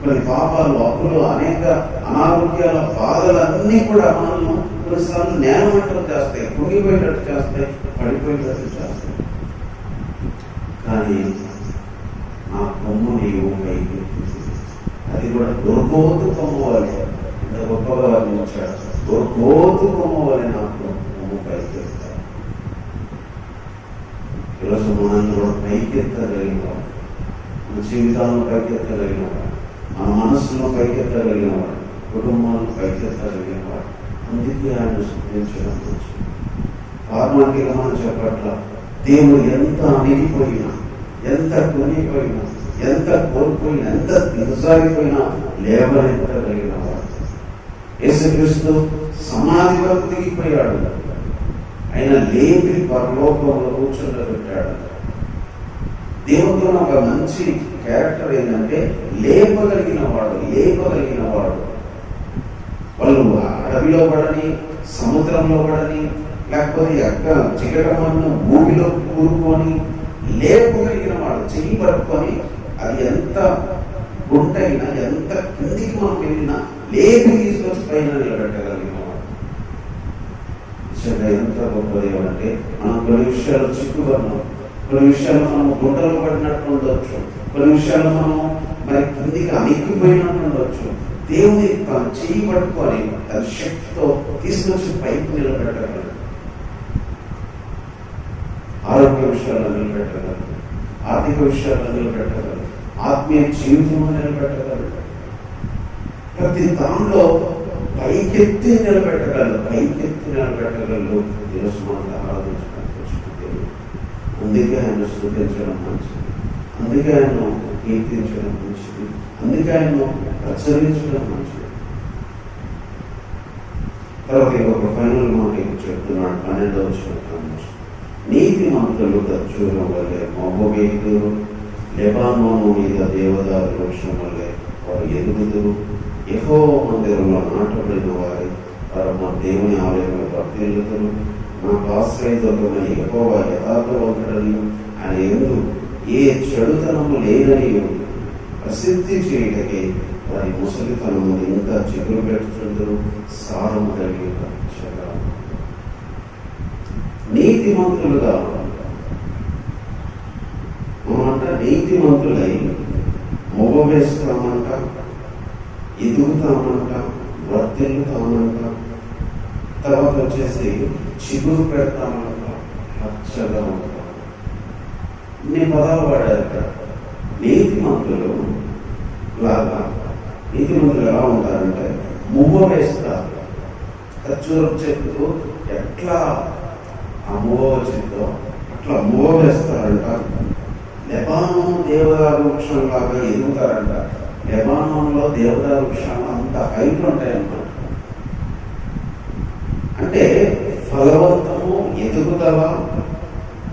కొన్ని పాపాలు, అప్పులు, అనేక అనారోగ్యాల బాధలన్నీ కూడా మనల్ని కొన్నిసార్లు నేలమట్టలు చేస్తాయి, కుంగిపోయేటట్టు చేస్తాయి, పడిపోయేటట్టు చేస్తాయి. కానీ నా కొమ్ము నీవు పైకి, అది కూడా దుర్బోతు కొమ్ము వలె, ఇంత గొప్పగా వర్ణించాడు, దుర్బోతు కొమ్ము వలె నా కొమ్ము పైకి. ఈరోజు మనల్ని కూడా పైకెత్తగలిగినవాడు, మన జీవితాలను పైకెత్తగలిగినవాడు, మన మనస్సును పైకెత్తగలిగినవాడు, కుటుంబాలను పైకెత్తగలిగినవాడు. అందుకే ఆయన స్తుతించడం మంచిది. ఫార్మాలిటీగా మనం చెప్పట్ల, దేవుడు ఎంత అణిగిపోయినా, ఎంత కొనిపోయినా, ఎంత కోల్పోయినా, ఎంత దిగజారిపోయినా లేవనెత్తగలిగిన వాడు. యేసుక్రీస్తు సమాధి వరకు దిగిపోయాడు, ఆయన లేపి పరలోకంలో కూర్చోబెట్టాడు. దేవుడితో ఒక మంచి క్యారెక్టర్ ఏంటంటే లేపగలిగిన వాడు. వాళ్ళు అడవిలో పడని, సముద్రంలో పడని, లేకపోతే చికటమన్ను భూమిలో కూరుకొని లేపగలిగిన వాడు, చెయ్యి పట్టుకొని అది ఎంత గుంటైనా, ఎంత కిందికి మనం వెళ్ళినా లేపి తీసుకొచ్చి పైన నిలబెట్టగలిగిన వాడు. ఎంత గొప్పది అంటే, మనం కొన్ని విషయాలు చిక్కుకున్నాం, కొన్ని విషయాలు మనము గుంటలు పడినట్టు ఉండొచ్చు, కొన్ని విషయాలు మనము మరి కిందికి అణిగిపోయినట్టు ఉండొచ్చు. దేవుని తన చెయ్యి పట్టుకొని తన శక్తితో తీసుకొచ్చి పైకి నిలబెట్టగలరు. ఆరోగ్య విషయాల్లో నిలబెట్టగలరు, ఆర్థిక విషయాల్లో నిలబెట్టగలరు, ఆత్మీయ జీవితం నిలబెట్టగలడు. ప్రతి దానిలో పైకెత్తి నిలబెట్టగలడు. ఈరోజు మనకు ఆరాధించడానికి వచ్చిన దేవుడు. అందుకే ఆయన స్తుతించడం మంచిది, అందుకే ఆయన కీర్తించడం మంచిది, అందుకే ఆయన ప్రచురించడం మంచిది. తర్వాత ఇంకొక ఫైనల్ మాట చెప్తున్నాడు 12వ వచనం. నీతి మంత్రులు ఖర్జూరం వల్లే మోగవేయుదురు, లెబానోను మీద దేవదారు వృక్షం వల్లే వారు ఎదుగుదురు. యెహోవా మందిరంలో నాటబడిన వారి పరమ దేవుని ఆలయంలో వర్ధిల్లుదురు. నాకు ఆశ్రయదుర్గమైన యెహోవా యథార్థవంతుడని, ఆయన యందు ఏ చెడుతనము లేదని ప్రసిద్ధి చేయటకే వారి ముసలితనము ఇంకా చిగురు పెట్టుచుందరు. సారము కలిగి నీతిమంతులుగా నీతిమంతులై మొగ వేస్తామంట, ఎదుగుతామంట, వర్తిల్లుతామంట, తర్వాత వచ్చేసి చిగురు పెడతామంట, పచ్చగా ఉంటాం. నేను పదాలు వాడారు ఇక్కడ. నీతిమంతులు ఎలా ఉంటారంటే మువ్వ వేస్తారు. ఖర్జూరం చెట్టు ఎట్లా ఆ మువ్వ వచ్చిందో అట్లా మువ్వ వేస్తారంట. లెబానోను దేవదారు వృక్షం లాగా ఎదుగుతారంట. లెబానోన్లో దేవదారు వృక్షాలు అంత హైట్ ఉంటాయన్నమాట. అంటే ఫలవంతము, ఎదుగుదల,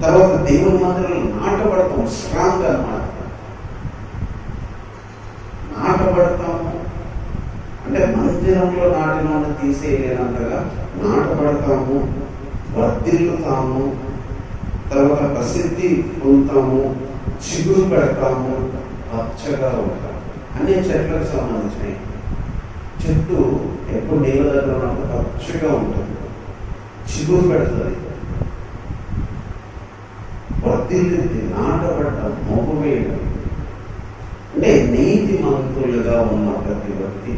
తర్వాత దేవుని మందిరంలో నాటబడతాం. స్ట్రాంగ్ అన్నమాట. నాటబడతాము అంటే మందిరంలో నాటిన తీసేయలేనంతగా నాటబడతాము, వర్ధిల్లుతాము, తర్వాత ప్రసిద్ధి పొందుతాము, చిగురు పెడతాము, పచ్చగా ఉంటాము. అన్ని చెట్లకు సంబంధించినవి. చెట్టు ఎప్పుడు నీళ్ళ దగ్గర ఉన్నప్పుడు పచ్చగా ఉంటుంది, చిగురు పెడుతుంది, వర్ధిల్లుతుంది, నాటబడటం, మొగ్గు వేయడం. అంటే నీతిమంతులుగా ఉన్న ప్రతి వ్యక్తి,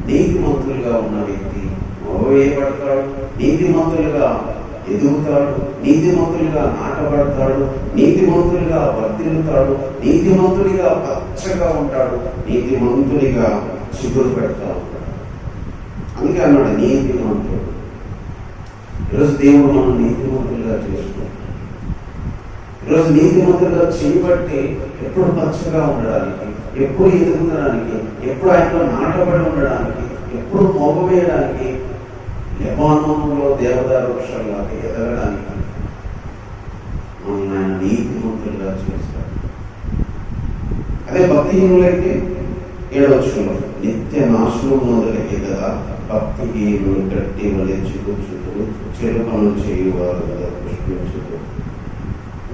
నీతిమంతులుగా ఉన్న వ్యక్తి మొగవేయబడతాడు, నీతిమంతులుగా ఎదుగుతాడు, నీతిమంతులుగా నాటబడతాడు, నీతిమంతులుగా వర్ధిల్లుతాడు, నీతిమంతుడిగా పచ్చగా ఉంటాడు, నీతిమంతుడిగా చిగురు పెడతా ఉంటాడు. అందుకే అన్నాడు నీతిమంతుడు. ఈరోజు దేవుడు మనం నీతిమంతులుగా చేసుకుంటాడు. ఈరోజు నీతిమంతులుగా చేయబట్టి ఎప్పుడు పచ్చగా ఉండడానికి, ఎప్పుడు ఎదుగుదడానికి, ఎప్పుడు ఆయనలో నాటబడి ఉండడానికి, ఎప్పుడు మోగవేయడానికి, లెబానోనులో దేవదారు వృక్షాలాగా ఎదగడానికి మనం ఆయన నీతిమంతులుగా చేస్తాడు. అదే భక్తిహీనులైతే 7వ వచనంలో నిత్య నాశనం మొదలకే కదా భక్తిహీనులు గట్టి వలె చిగుర్చుతులు, చెడు పనులు చేయువారు కదా పుష్పించుతూ.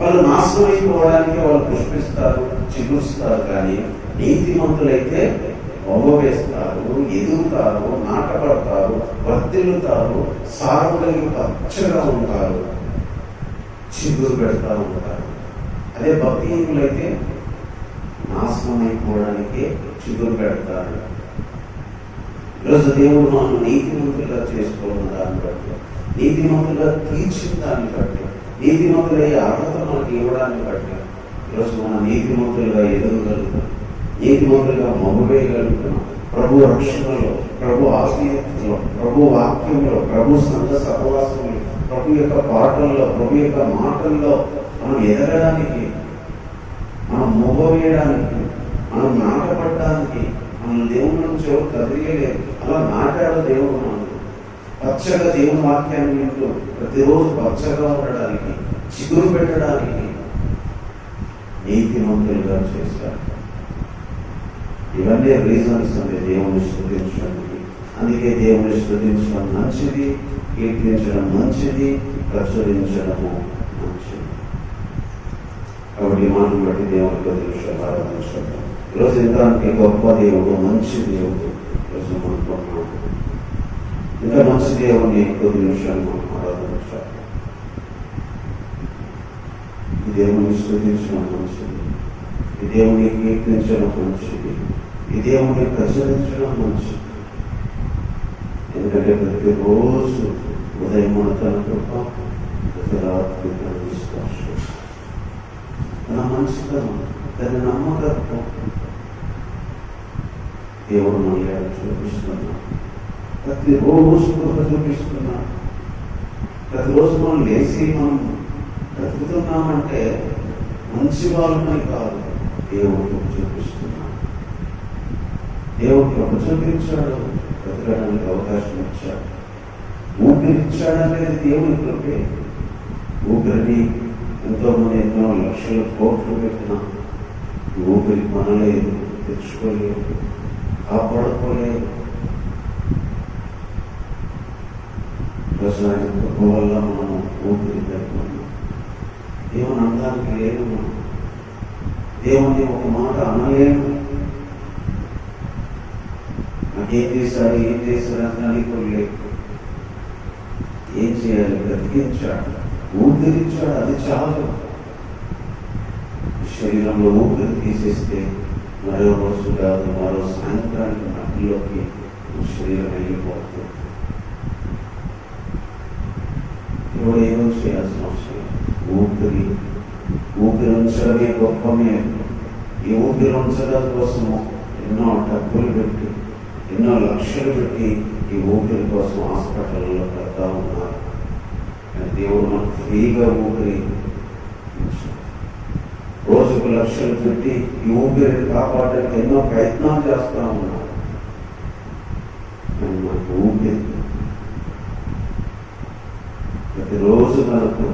వాళ్ళు నాశనం అయిపోవడానికి వాళ్ళు పుష్పిస్తారు, చిగురుస్తారు. కానీ నీతిమంతులైతే మొగ వేస్తారు, ఎదుగుతారు, నాటపడతారు, వర్ధిల్లుతారు, సారం కలిగి పచ్చగా ఉంటారు, చిగురు పెడతా ఉంటారు. అదే భక్తిహీనులైతే నాశనం అయిపోవడానికి చిగురు పెడతారు. ఈరోజు దేవుడు మనం నీతిమంతులుగా చేసుకోవడం దాన్ని బట్టి, నీతిమంతులుగా తీర్చిన దాన్ని బట్టి, నీతిమంతులయ్యే అర్హత మనకి ఇవ్వడాన్ని బట్టి ఈరోజు మనం నీతిమంతులుగా ఎదగగలుగుతాం, నీతిమంతులుగా మగువేయగలుగుతున్నాం. ప్రభు రక్షణలో, ప్రభు ఆత్మీయతలో, ప్రభు వాక్యంలో, ప్రభు సంఘ సహవాసంలో, ప్రభు యొక్క పాటల్లో, ప్రభు యొక్క మాటల్లో మనం ఎదగడానికి, మనం మోగవేయడానికి, మనం నాటపడడానికి, మనం దేవుని నుంచి ఎవరు కదిలియలేదు. అలా నాటాడు దేవుడు. మనం పచ్చగా దేవుని వాక్యాన్ని వింటూ ప్రతిరోజు పచ్చగా ఉండడానికి, చిగురు పెట్టడానికి నీతిమంతులుగా చేశారు. ఇవన్నీ రీజన్స్ అంటే దేవుని స్తుతించడానికి. అందుకే దేవుని స్తుతించడం మంచిది, కీర్తించడం మంచిది, ప్రచురించడము మంచిది. కాబట్టి మనం బట్టి దేవుని ప్రతి ఆరాధించడం. ఈరోజు ఇంత గొప్ప దేవుడు, మంచి దేవుడు ఈరోజు అనుకుంటున్నాము. ఇంకా మంచి దేవుని కొద్ది నిమిషాలు మనం ఆరాధించాలి. ఈ దేవుని స్తుతించడం మంచిది, ఈ దేవుని కీర్తించడం మంచిది, ఈ దేవుని ప్రచురించడం మంచిది. ఎందుకంటే ప్రతిరోజు ఉదయం తన కృప, ప్రతి రాత్రి తన విశ్వాసం, తన మంచితనం, దాన్ని నమ్మకత్వం దేవుడు మనల్ని చూపిస్తున్నాడు. ప్రతిరోజు కృప చూపిస్తున్నాడు. ప్రతిరోజు మనం లేచి మనం బ్రతుకుతున్నామంటే మంచి వాళ్ళని కాదు, దేవుడు కృప చూపిస్తున్నాడు. దేవుడు కృప చూపించాడు, బ్రతకడానికి అవకాశం ఇచ్చాడు. ఊపిరిచ్చాడనేది దేవుని కృపే. ఊపిరిని ఎంతోమంది ఎన్నో లక్షల కోట్లు పెట్టినా ఊపిరి కొనలేదు, తెచ్చుకోలేదు, కాపాడుకోలేదు. ప్రజల కృప వల్ల మనం ఊపిరి పెట్టుకున్నాం. దేవుని అనడానికి లేదు, మనం దేవుని ఒక మాట అనలేము. నాకేం చేశాడు అనడానికి కూడా లేదు. ఏం చేయాలి? బ్రతికించాడు, ఊపిరిచ్చాడు, అది చాలు. శరీరంలో ఊపిరి తీసేస్తే మరో రోజు కాదు, మరో సాయంత్రానికి మట్టిలోకి శరీరం వెళ్ళిపోతుంది. ఇప్పుడు ఏమో చేయాల్సిన అవసరం. ఊపిరి ఉంచడమే గొప్ప మేలు. ఈ ఊపిరి ఉంచడం కోసము ఎన్నో డబ్బులు పెట్టి, ఎన్నో లక్షలు పెట్టి ఈ ఊపిరి కోసం హాస్పిటల్లో పెడతా ఉన్నారు. కానీ దేవుడు మనకు ఫ్రీగా ఊపిరి రోజుకు లక్షలు పెట్టి ఈ ఊపిరిని కాపాడడానికి ఎన్నో ప్రయత్నాలు చేస్తూ ఉన్నారు. కానీ మనకు ఊపిరి ప్రతిరోజు మనకు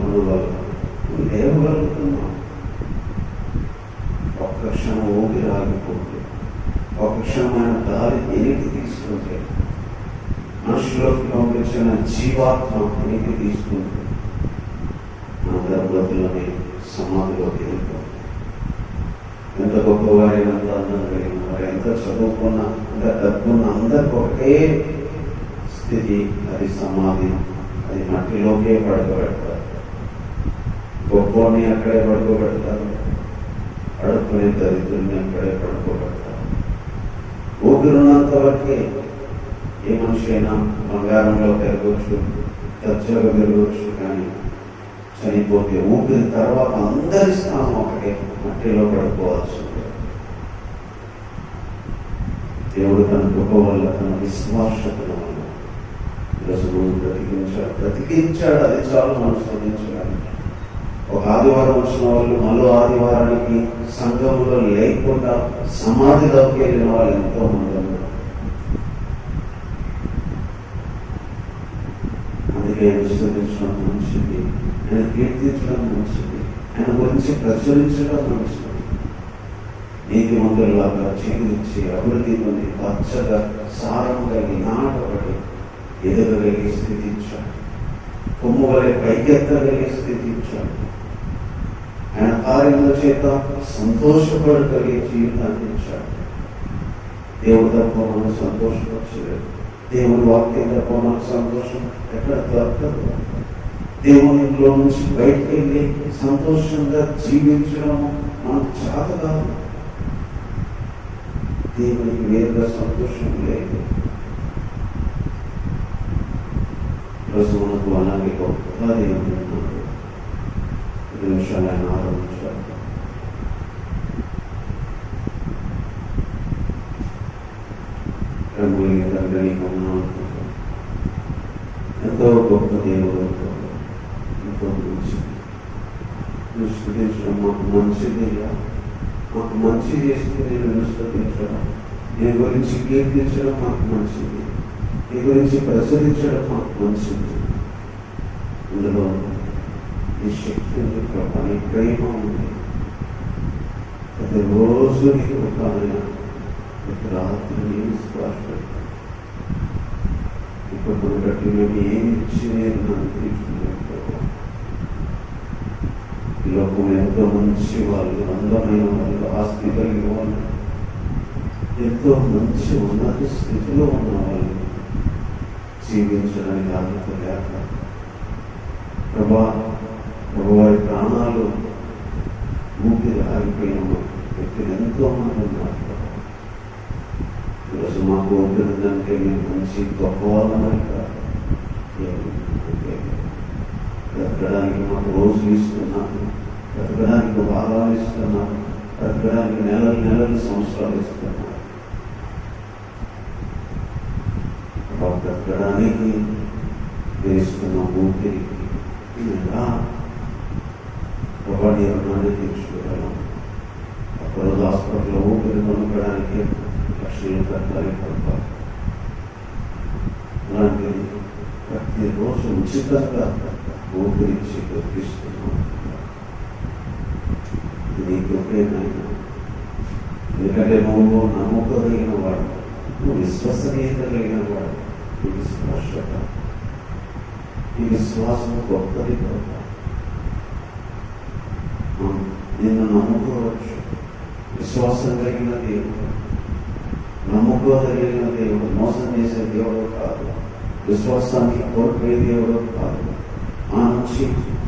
లేవగలుగుతున్నాం. ఒక్క క్షణం ఊపిరి ఆగిపోతే, ఒక క్షణమైన దారి ఎనికి తీసుకుంటే, మనుషులోకి పంపించిన జీవాత్మ ఎనికి తీసుకుంటే మన గర్భవతిలోనే సమాధిలోకి వెళ్ళిపోతుంది. ఎంత గొప్పవారైనా, ఎంత అందం కలిగిన వారు, ఎంత చదువుకున్న, ఎంత డబ్బున్న అందరికి ఒకటే స్థితి, అది సమాధి. అది మట్టిలోకే పడుకోబెడతారు. గొప్పని అక్కడే పడుకోబెడతారు, అడుక్కునే దరిద్రుని అక్కడే పడుకోబెడతారు. ఊపిరినంత వరకే ఏ మనిషి అయినా బంగారంలో పెరగవచ్చు, దర్జాగా పెరగవచ్చు. కానీ చనిపోతే ఊపిరి తర్వాత అందరి స్థానం ఒకటే, మట్టిలో పడుకోవాల్సి ఉంటుంది. దేవుడు తన కృప వల్ల, తన విశ్వాసత వల్ల ఈరోజు బ్రతికించాడు. అది చాలు మనం స్థుతించడానికి. ఒక ఆదివారం వచ్చిన వాళ్ళు మరో ఆదివారానికి సంఘంలో లేకుండా సమాధిలోకి వెళ్ళిన వాళ్ళు ఎంతో మంది ఉన్నారు. అందుకే ఆయన స్థుతించడం మంచిది, ఆయన కీర్తించడం మంచిది, ఆయన గురించి ప్రచురించడం మంచిది. నీతి మందులాగా చిగురించి అభివృద్ధి పొంది పచ్చగా సారం కలిగి నాటబడి ఎదగలిగే స్థితి ఇచ్చాడు. కొమ్ము వలె పైకెత్తగలిగే స్థితి ఇచ్చాడు. ఆయన కార్యముల చేత సంతోషపడగలిగే జీవితాన్ని ఇచ్చాడు. దేవుడు తప్ప మనం సంతోషపరచలేదు. దేవుని వాక్యం తప్ప మనకు సంతోషం ఎక్కడ దొరకదు. దేవునిలో నుంచి బయటకు వెళ్ళి సంతోషంగా జీవించడం మనకు చేత కాదు. దేవునికి వేరుగా సంతోషం లేదు. ఈరోజు మనకు అలాగే గొప్ప దేవుడు ఉన్నాడు. 2 నిమిషాలు ఆయన ఆరంభించారు. ఎంతో గొప్ప దేవుడు, ఎంతో మంచి స్థుతించడం మాకు మంచిది. మాకు మంచి చేస్తే నేను స్థుతించడం, నీ గురించి కీర్తించడం మాకు మంచిది, నీ గురించి ప్రచురించడం మాకు మంచిది. అందులో నీ శక్తి ఉంది, కృప, నీ ప్రేమ ఉంది. ప్రతిరోజు నీ కృప, ప్రతి రాత్రి నీ స్పర్శ. ఇప్పుడు బట్టి మేము ఏమి ఇచ్చి నేను అనుకుంటున్నాను. ఈ లోకం ఎంతో మంచి వాళ్ళు, అందమైన వాళ్ళు, ఆస్తి కలిగిన వాళ్ళు, ఎంతో మంచి ఉన్నత స్థితిలో ఉన్న వాళ్ళు జీవించడానికి అర్హత లేక వారి ప్రాణాలు ఊపిరి ఆగిపోయిన వ్యక్తులు ఎంతో మంది ఉన్నారు. ఈరోజు మాకు ఊపిరిందంటే మేము మంచి గొప్ప వాళ్ళమని కాదు, బ్రతకడానికి మాకు రోజులు ఇస్తున్నాను, బ్రతకడానికి భాగాలు ఇస్తున్నాను, బ్రతకడానికి నెలలు నెలలు సంవత్సరాలు ఇస్తున్నారు. బ్రతకడానికి వేస్తున్న ఊపిరికి ఎలా ప్రభాని రుణాన్ని తీర్చుకోగలం? ఒకరోజు హాస్పిటల్లో ఊపిరి కొనుక్కోవడానికి లక్షలు కట్టాలి పడతారు. అలాంటిది ప్రతిరోజు ఉచితంగా ఊపిరించి బతికిస్తున్నాం. ఇది గొప్పేనైనా, ఎందుకంటే నువ్వు నమ్మకగలిగిన వాడు, నువ్వు విశ్వసనీయత కలిగిన వాడు. నీకు స్పష్టత, ఈ విశ్వాసం గొప్పది గొప్ప. నిన్ను నమ్ముకోవచ్చు. విశ్వాసం కలిగిన దేవుడు, నమ్ముకోగలిగిన దేవుడు, మోసం చేసే దేవుడు కాదు. విశ్వాసానికి కోల్పోయే దేవుడు కాదు. ఆ నుంచి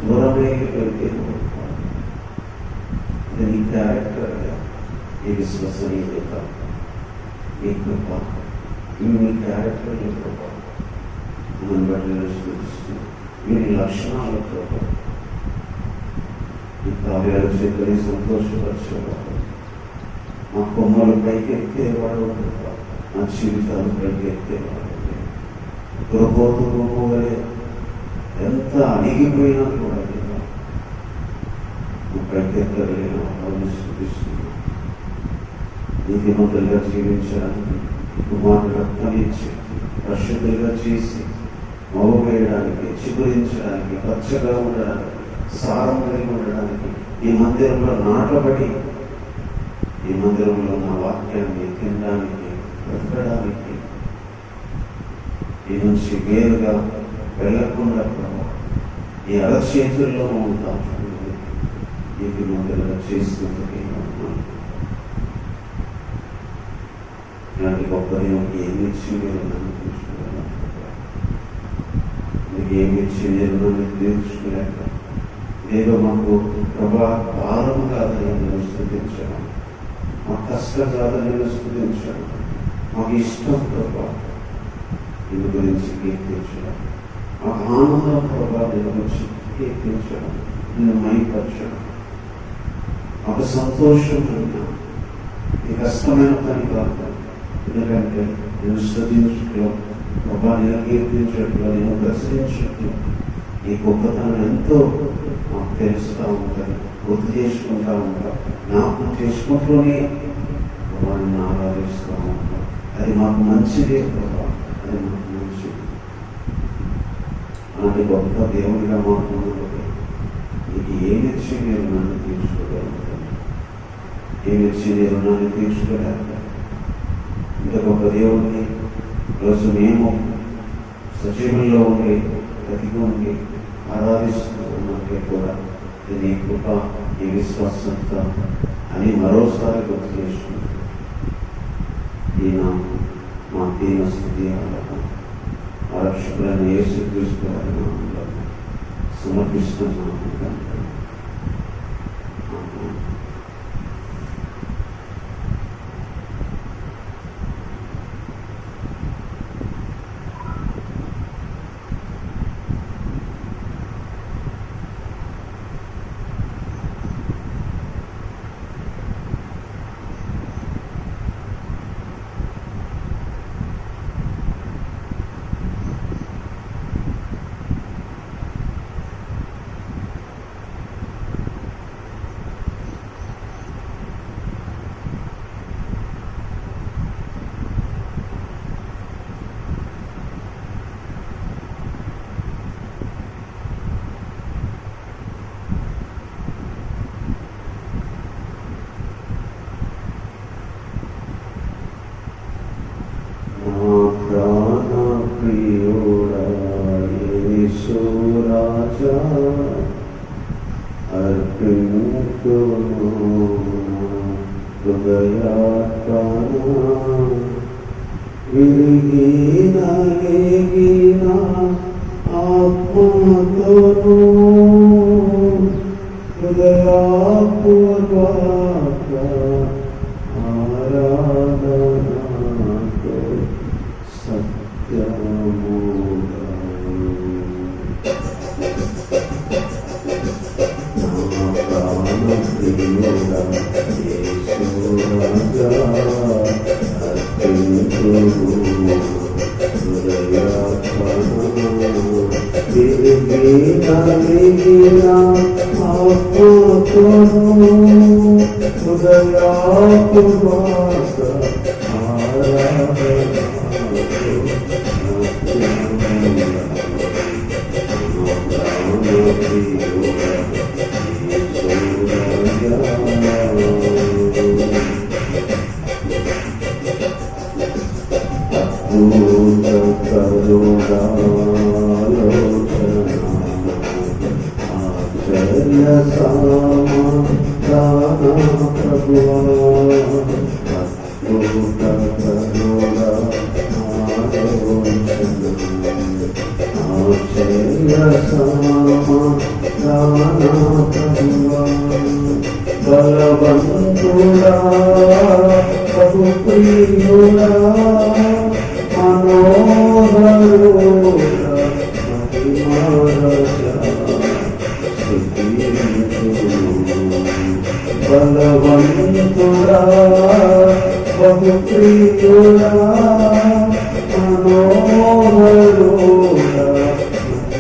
దూరమయ్యే దేవుడు కాదు. నీ క్యారెక్టర్, ఈ విశ్వసనీయత, ఈ కృప, ఇవి నీ క్యారెక్టర్ కృప. మనం బట్టి చూపిస్తుంది వీని లక్షణాల కృప. ఈ కార్యాలు చేతులని సంతోషపరిచేవాడు, మా కొమ్మలు పైకి ఎత్తేవాడు, మా జీవితాలు పైకి ఎత్తేవాడు. దుర్బోతు రూపంలో ఎంత అణిగిపోయినా కూడా పైకి ఎత్తగలిగిన వాళ్ళని చూపిస్తుంది. నీతిమంతులుగా జీవించడానికి కుమారుడు రక్తాన్ని ఇచ్చి పరిశుద్ధులుగా చేసి మోగవేయడానికి, చిగురించడానికి, పచ్చగా ఉండడానికి, సారం కలిగి ఉండడానికి ఈ మందిరంలో నాటబడి, ఈ మందిరంలో నా వాక్యాన్ని తినడానికి, బ్రతకడానికి, ఈ నుంచి వేరుగా వెళ్ళకుండా ఈ అరచేతుల్లో ఉంటాం. ఇది మందిరంగా చేసినందుకు ఇలాంటి గొప్ప దేవునికి ఏమి ఇచ్చి మీరు నన్ను తీర్చుకోవాలి? మీకు ఏమి ఇచ్చి నేను నన్ను తీర్చుకోలేక ఏదో మాకు ప్రభా భారం కాదని నేను స్తుతించడం, మా కష్టం కాదని నేను స్తుతించడం, మాకు ఇష్టం ప్రభా దీని గురించి కీర్తించడం, మాకు ఆనందం ప్రభా దీని గురించి కీర్తించడం, నిన్ను మైపరచడం, మాకు సంతోషం అన్నా ఈ కష్టమైన పని కాదు. ఎందుకంటే నేను స్తుతించట్లో ప్రభా, నేను కీర్తించట్లో, నేను ప్రశ్నించట్లో ఈ గొప్పతనం ఎంతో మాకు తెలుస్తూ ఉంటుంది. గుర్తు చేసుకుంటూ ఉంటాం, జ్ఞాపకం చేసుకుంటూనే ప్రభాని ఆరాధిస్తూ ఉంటాం. అది మాకు మంచిదే ప్రభా, అది మాకు మంచిది. అలాంటి గొప్ప దేవుడిగా మాకు నీకు ఏమిచ్చి మీరు నన్ను తీర్చుకోగలుగుతాను? ఏమిచ్చి నేను నన్ను తీర్చుకోలేక ఇంత గొప్ప దేవుడిని రోజు మేము సజీవంలో ఉండి బ్రతికి ఉండి ఆరాధిస్తూ ఉన్నట్టే కూడా నీ కృప, ఈ విశ్వాసంతో అని మరోసారి గుర్తు చేసుకుంటాం. ఈయన మా దీన స్థితి ఆరక్షకులను యేసుక్రీస్తు సమర్పిస్తున్నాము. Hallelujah. బలవంతుడా బహుప్రియుడా మనోహరుడా మహిమరాజా బలవంతుడా బహుప్రియుడా మనోహరుడా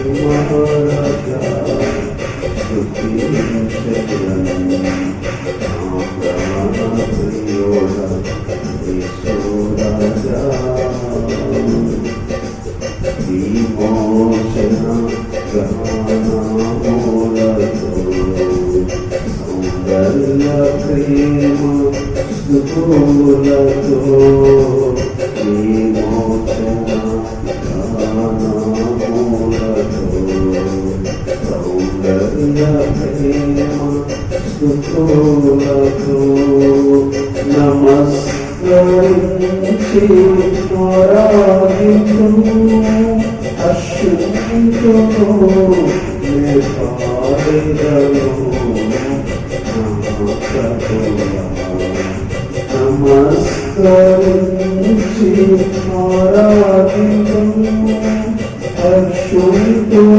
మహిమరాజా నమస్కరించి ఆరాధించును అర్చించును నమస్కరించి ఆరాధించును అర్చించును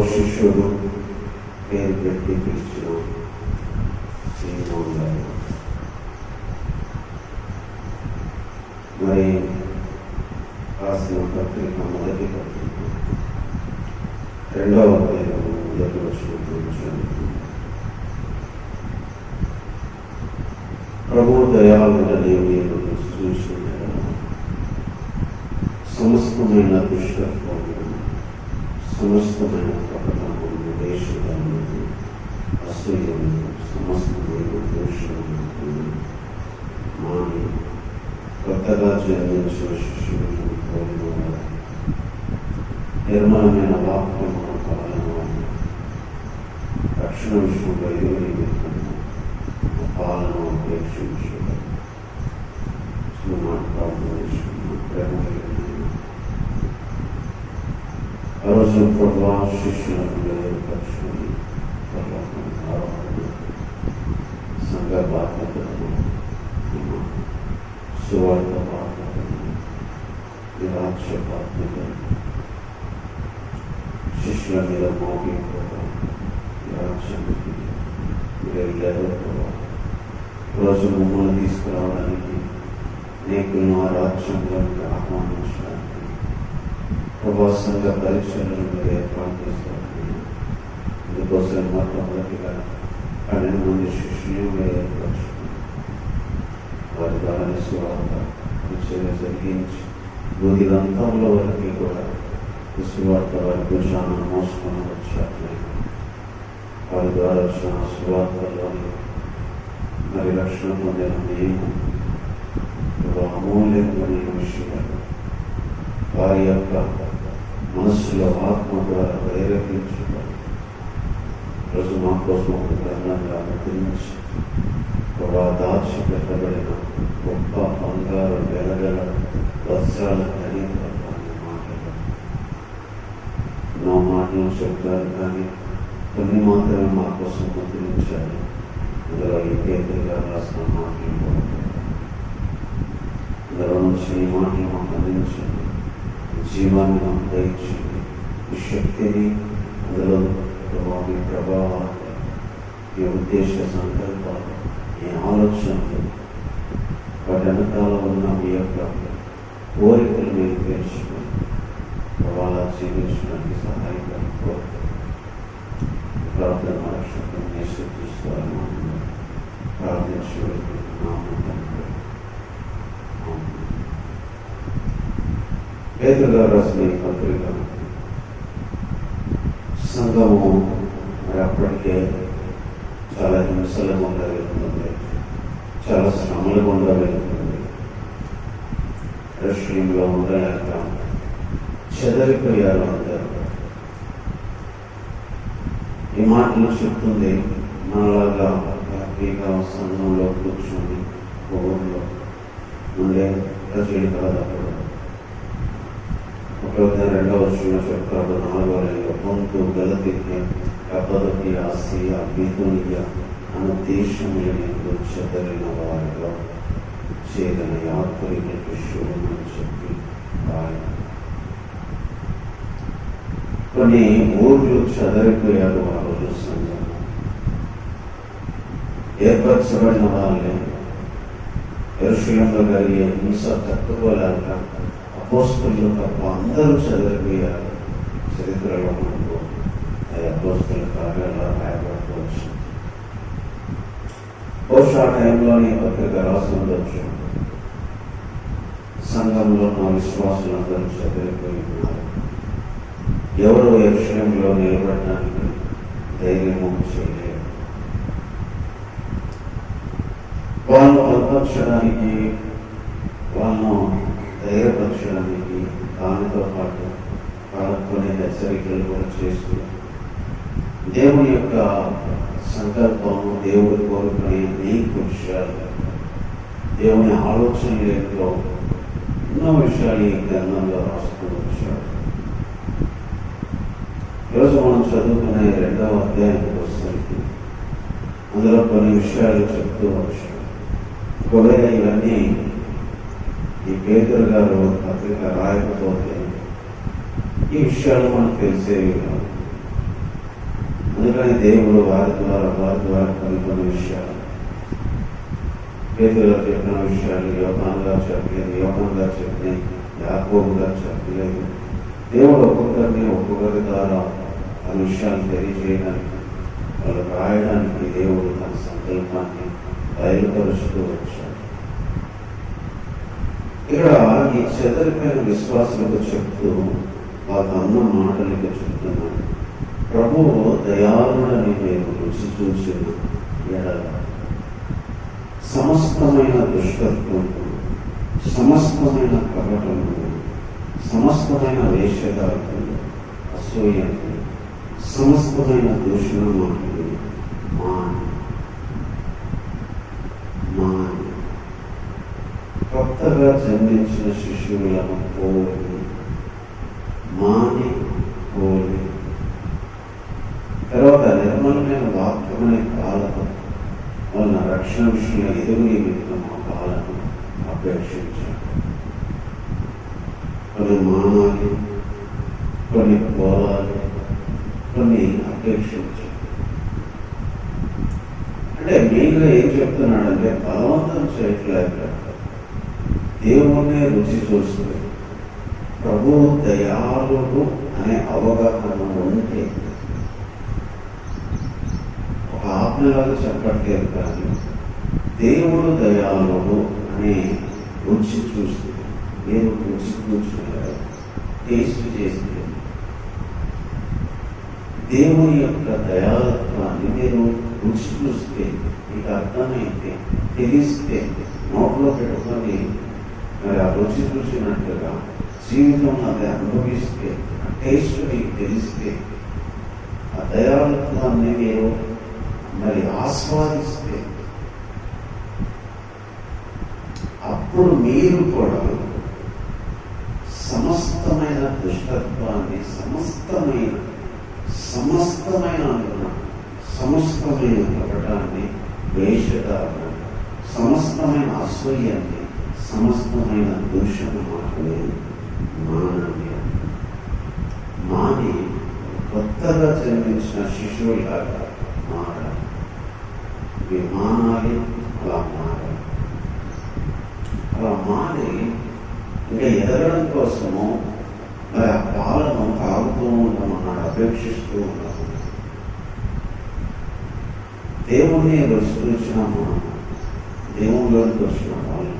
శిష్యుడు పేరు పెట్టి పిలిచిన సీమోను గారు. మరి రాసిన పత్రిక మొదటి పత్రిక 2వ అధ్యాయము 1వ వచనం. ప్రభు దయాళుడని మీరు చూసిన సమస్తమైన దుష్టత్వం, సమస్తమైన కపటము, దేశము, అసూయము, సమస్తమైన దోషము మాని కొత్తగా జన్మించిన శిష్యులను కోరిన నిర్మలమైన వాక్యము పాలన రక్షణ విషయంలో ఎదురు పాలన అపేక్షించు ఆ రోజు ప్రభా శిష్యులకు ఏర్పరచుకుని సంఘ బాధ్యతలను, సువార్త బాధ్యతలను, నిరాక్ష బాధ్యతలను శిష్యుల మీద మోగి నిరాక్ష వెళ్ళారు. రోజు మమ్మల్ని తీసుకురావడానికి, అనేకులను ఆ రాజ్యంలోకి ఆహ్వానించడానికి సంఘ పరీక్షలను మీరు ఏర్పాటు చేస్తారు. అందుకోసం మొట్టమొదటిగా 12 మంది శిష్యులు మీరు ఏర్పరచుకున్నారు. వారి ద్వారా సువార్త జరిగించి బోధిగంతంలో వరకు కూడా సువార్త వారి భుజాన్ని మోసుకొని వచ్చారు. వారి ద్వారా వచ్చిన సువార్తలోని మరి రక్షణ పొందిన మేము అమూల్యమైన విషయాలు వారి యొక్క మనస్సులో ఆత్మ ద్వారా ప్రేరేపించుకోవాలి. రోజు మా కోసం ఒక గ్రంథంగా ముద్రించి దాచి పెట్టబడిన గొప్ప బంగారు వెలగల వస్త్రాల ధరించాలని మాట్లాడారు. ఎన్నో మాటలు చెప్తారు, కానీ కొన్ని మాత్రమే మా కోసం ముద్రించారు. అందులో ఈ పేదలుగా రాసిన మాటలు కూడా అందులో నుంచి ఈ మాటలు మాకు అందించండి. జీవాన్ని మాకు దయచేయండి. ఈ శక్తిని అందులో మీ ప్రభావాన్ని, ఈ ఉద్దేశ సంకల్పాలు, ఈ ఆలోచనలు, వాటి వెనకాల ఉన్న మీ యొక్క కోరికలు మీరు తెలుసుకుని ప్రభావాలు జీవించడానికి సహాయపడి ప్రార్థన రక్షకుని సూచిస్తాను. ప్రార్థించుకుంటున్నాము తండ్రి. పేతురు గారు రాసిన ఈ పత్రిక సంఘము మరి అప్పటికే చాలా హింసల గుండా వెళ్తుంది, చాలా శ్రమల గుండా వెళ్తుంది. రష్యంలో ఉండలేక చెదరిపోయారు అందరూ. ఈ మాటలు చెప్తుంది మనలాగా హ్యాపీగా సంఘంలో కూర్చొని ఊళ్ళో ఉండే ప్రజలు కాదు. అప్పుడు 2వ వచనంలో చెప్తాడు, 4వ లైన్లో పొంతు, గలతీయ, కప్పదొకియ, ఆసియా, బితునియ అన్న దేశములను చెదరిన వారిలో చేరిన యాత్రికులకు శుభమని చెప్పి ఆయన కొన్ని ఊర్లు చెదరిపోయారు. ఆ రోజు సంఘం ఏర్పరచబడిన వాళ్ళే యెరూషలేములో కలిగే హింస తట్టుకోలేక అపోస్తలులు తప్ప అందరూ చదివిపోయారు. చరిత్రలో మనకు అపోస్తల కార్యాలు రాయబడుకోవచ్చు. బహుశా ఆ టైంలోని పత్రిక రాసి ఉండొచ్చు. సంఘంలో నా విశ్వాసులందరూ చదివిపోయి ఉన్నారు. ఎవరు యెరూషలేములో నిలబడడానికి ధైర్యము చేయలేదు. వాళ్ళను బలపరచడానికి, వాళ్ళను ధైర్యపరచడానికి దానితో పాటు వాళ్ళకు కొన్ని హెచ్చరికలు కూడా చేస్తూ దేవుని యొక్క సంకల్పము, దేవుడు కోరుకునే అనేక విషయాలు, దేవుని ఆలోచనలో ఎన్నో విషయాలు ఈ గ్రంథంలో రాస్తూ వచ్చాడు. ఈరోజు మనం చదువుకునే 2వ అధ్యాయానికి వచ్చేసరికి అందులో కొన్ని విషయాలు చెప్తూ వచ్చాడు. ఒకవేళ ఇవన్నీ ఈ పేతురు గారు పత్రిక రాయకపోతే ఈ విషయాలు మనకు తెలిసేవి కాదు. అందుకని దేవుడు వారి ద్వారా కొన్ని విషయాలు, పేతురు గారు చెప్పిన విషయాలు యోహాను గారు చెప్పలేదు, యోహాను గారు చెప్పినాయి, యాకోబు గారు చెప్పలేదు. దేవుడు ఒక్కొక్కరి ద్వారా ఆ విషయాలు తెలియజేయడానికి, వాళ్ళు రాయడానికి దేవుడు తన సంకల్పాన్ని బయలుపరుస్తూ వచ్చాడు. ఇక్కడ ఈ చెదరిపోయిన విశ్వాసులకు చెప్తూ వాళ్ళ అన్న మాటలకు చెప్తున్నాడు, ప్రభువు దయాళుడని నేను రుచి చూసిన ఎడల సమస్తమైన దుష్టత్వం, సమస్తమైన కపటము, సమస్తమైన వేషధారకులు, అసూయలు, సమస్తమైన దూషణ మాటలు మాని కొత్తగా జన్మించిన శిశువులను పోలి మాని తర్వాత నిర్మలమైన వాక్యమనే పాలను వాళ్ళ రక్షణ విషయంలో ఎదురు నిమిత్తం ఆ పాలను అపేక్షించారు. కొన్ని మానాలు, కొన్ని పోరాలు, కొన్ని అపేక్షించారు. అంటే మెయిన్గా ఏం చెప్తున్నాడంటే బలవంతం చేయట్లేక దేవుణ్ణే రుచి చూస్తుంది. ప్రభు దయాళుడు అనే అవగాహన ఉంటే ఒక ఆజ్ఞలాగా చెప్పట్లేదు, కానీ దేవుడు దయాళుడు అనే రుచి చూస్తే, నేను రుచి చూసుకున్నారు, టేస్ట్ చేస్తే దేవుని యొక్క దయాళత్వాన్ని మీరు రుచి చూస్తే, మీకు అర్థమైతే, తెలిస్తే, నోట్లో పెట్టుకొని మరి ఆ రుచి చూసినట్టుగా జీవితంలో అది అనుభవిస్తే, ఆ టేస్ట్ మీకు తెలిస్తే, ఆ దయాళత్వాన్ని మీరు మరి ఆస్వాదిస్తే, అప్పుడు మీరు కూడా సమస్తమైన దుష్టత్వాన్ని, సమస్తమైన కపటాన్ని, వేషధారణ, సమస్తమైన అసూయాన్ని, సమస్తమైన దూషణ మాటని మాని కొత్తగా జన్మించిన శిశువులాగా మారాలి. మీరు మానాలి, అలా మారాలి. అలా మారి ఇంకా ఎదగడం కోసము మరి ఆ పాలను తాగుతూ ఉంటామన్నాడు, అపేక్షిస్తూ ఉన్నాము. దేవుణ్ణి రుచి దేవుళ్ళలోకి వచ్చిన వాళ్ళు,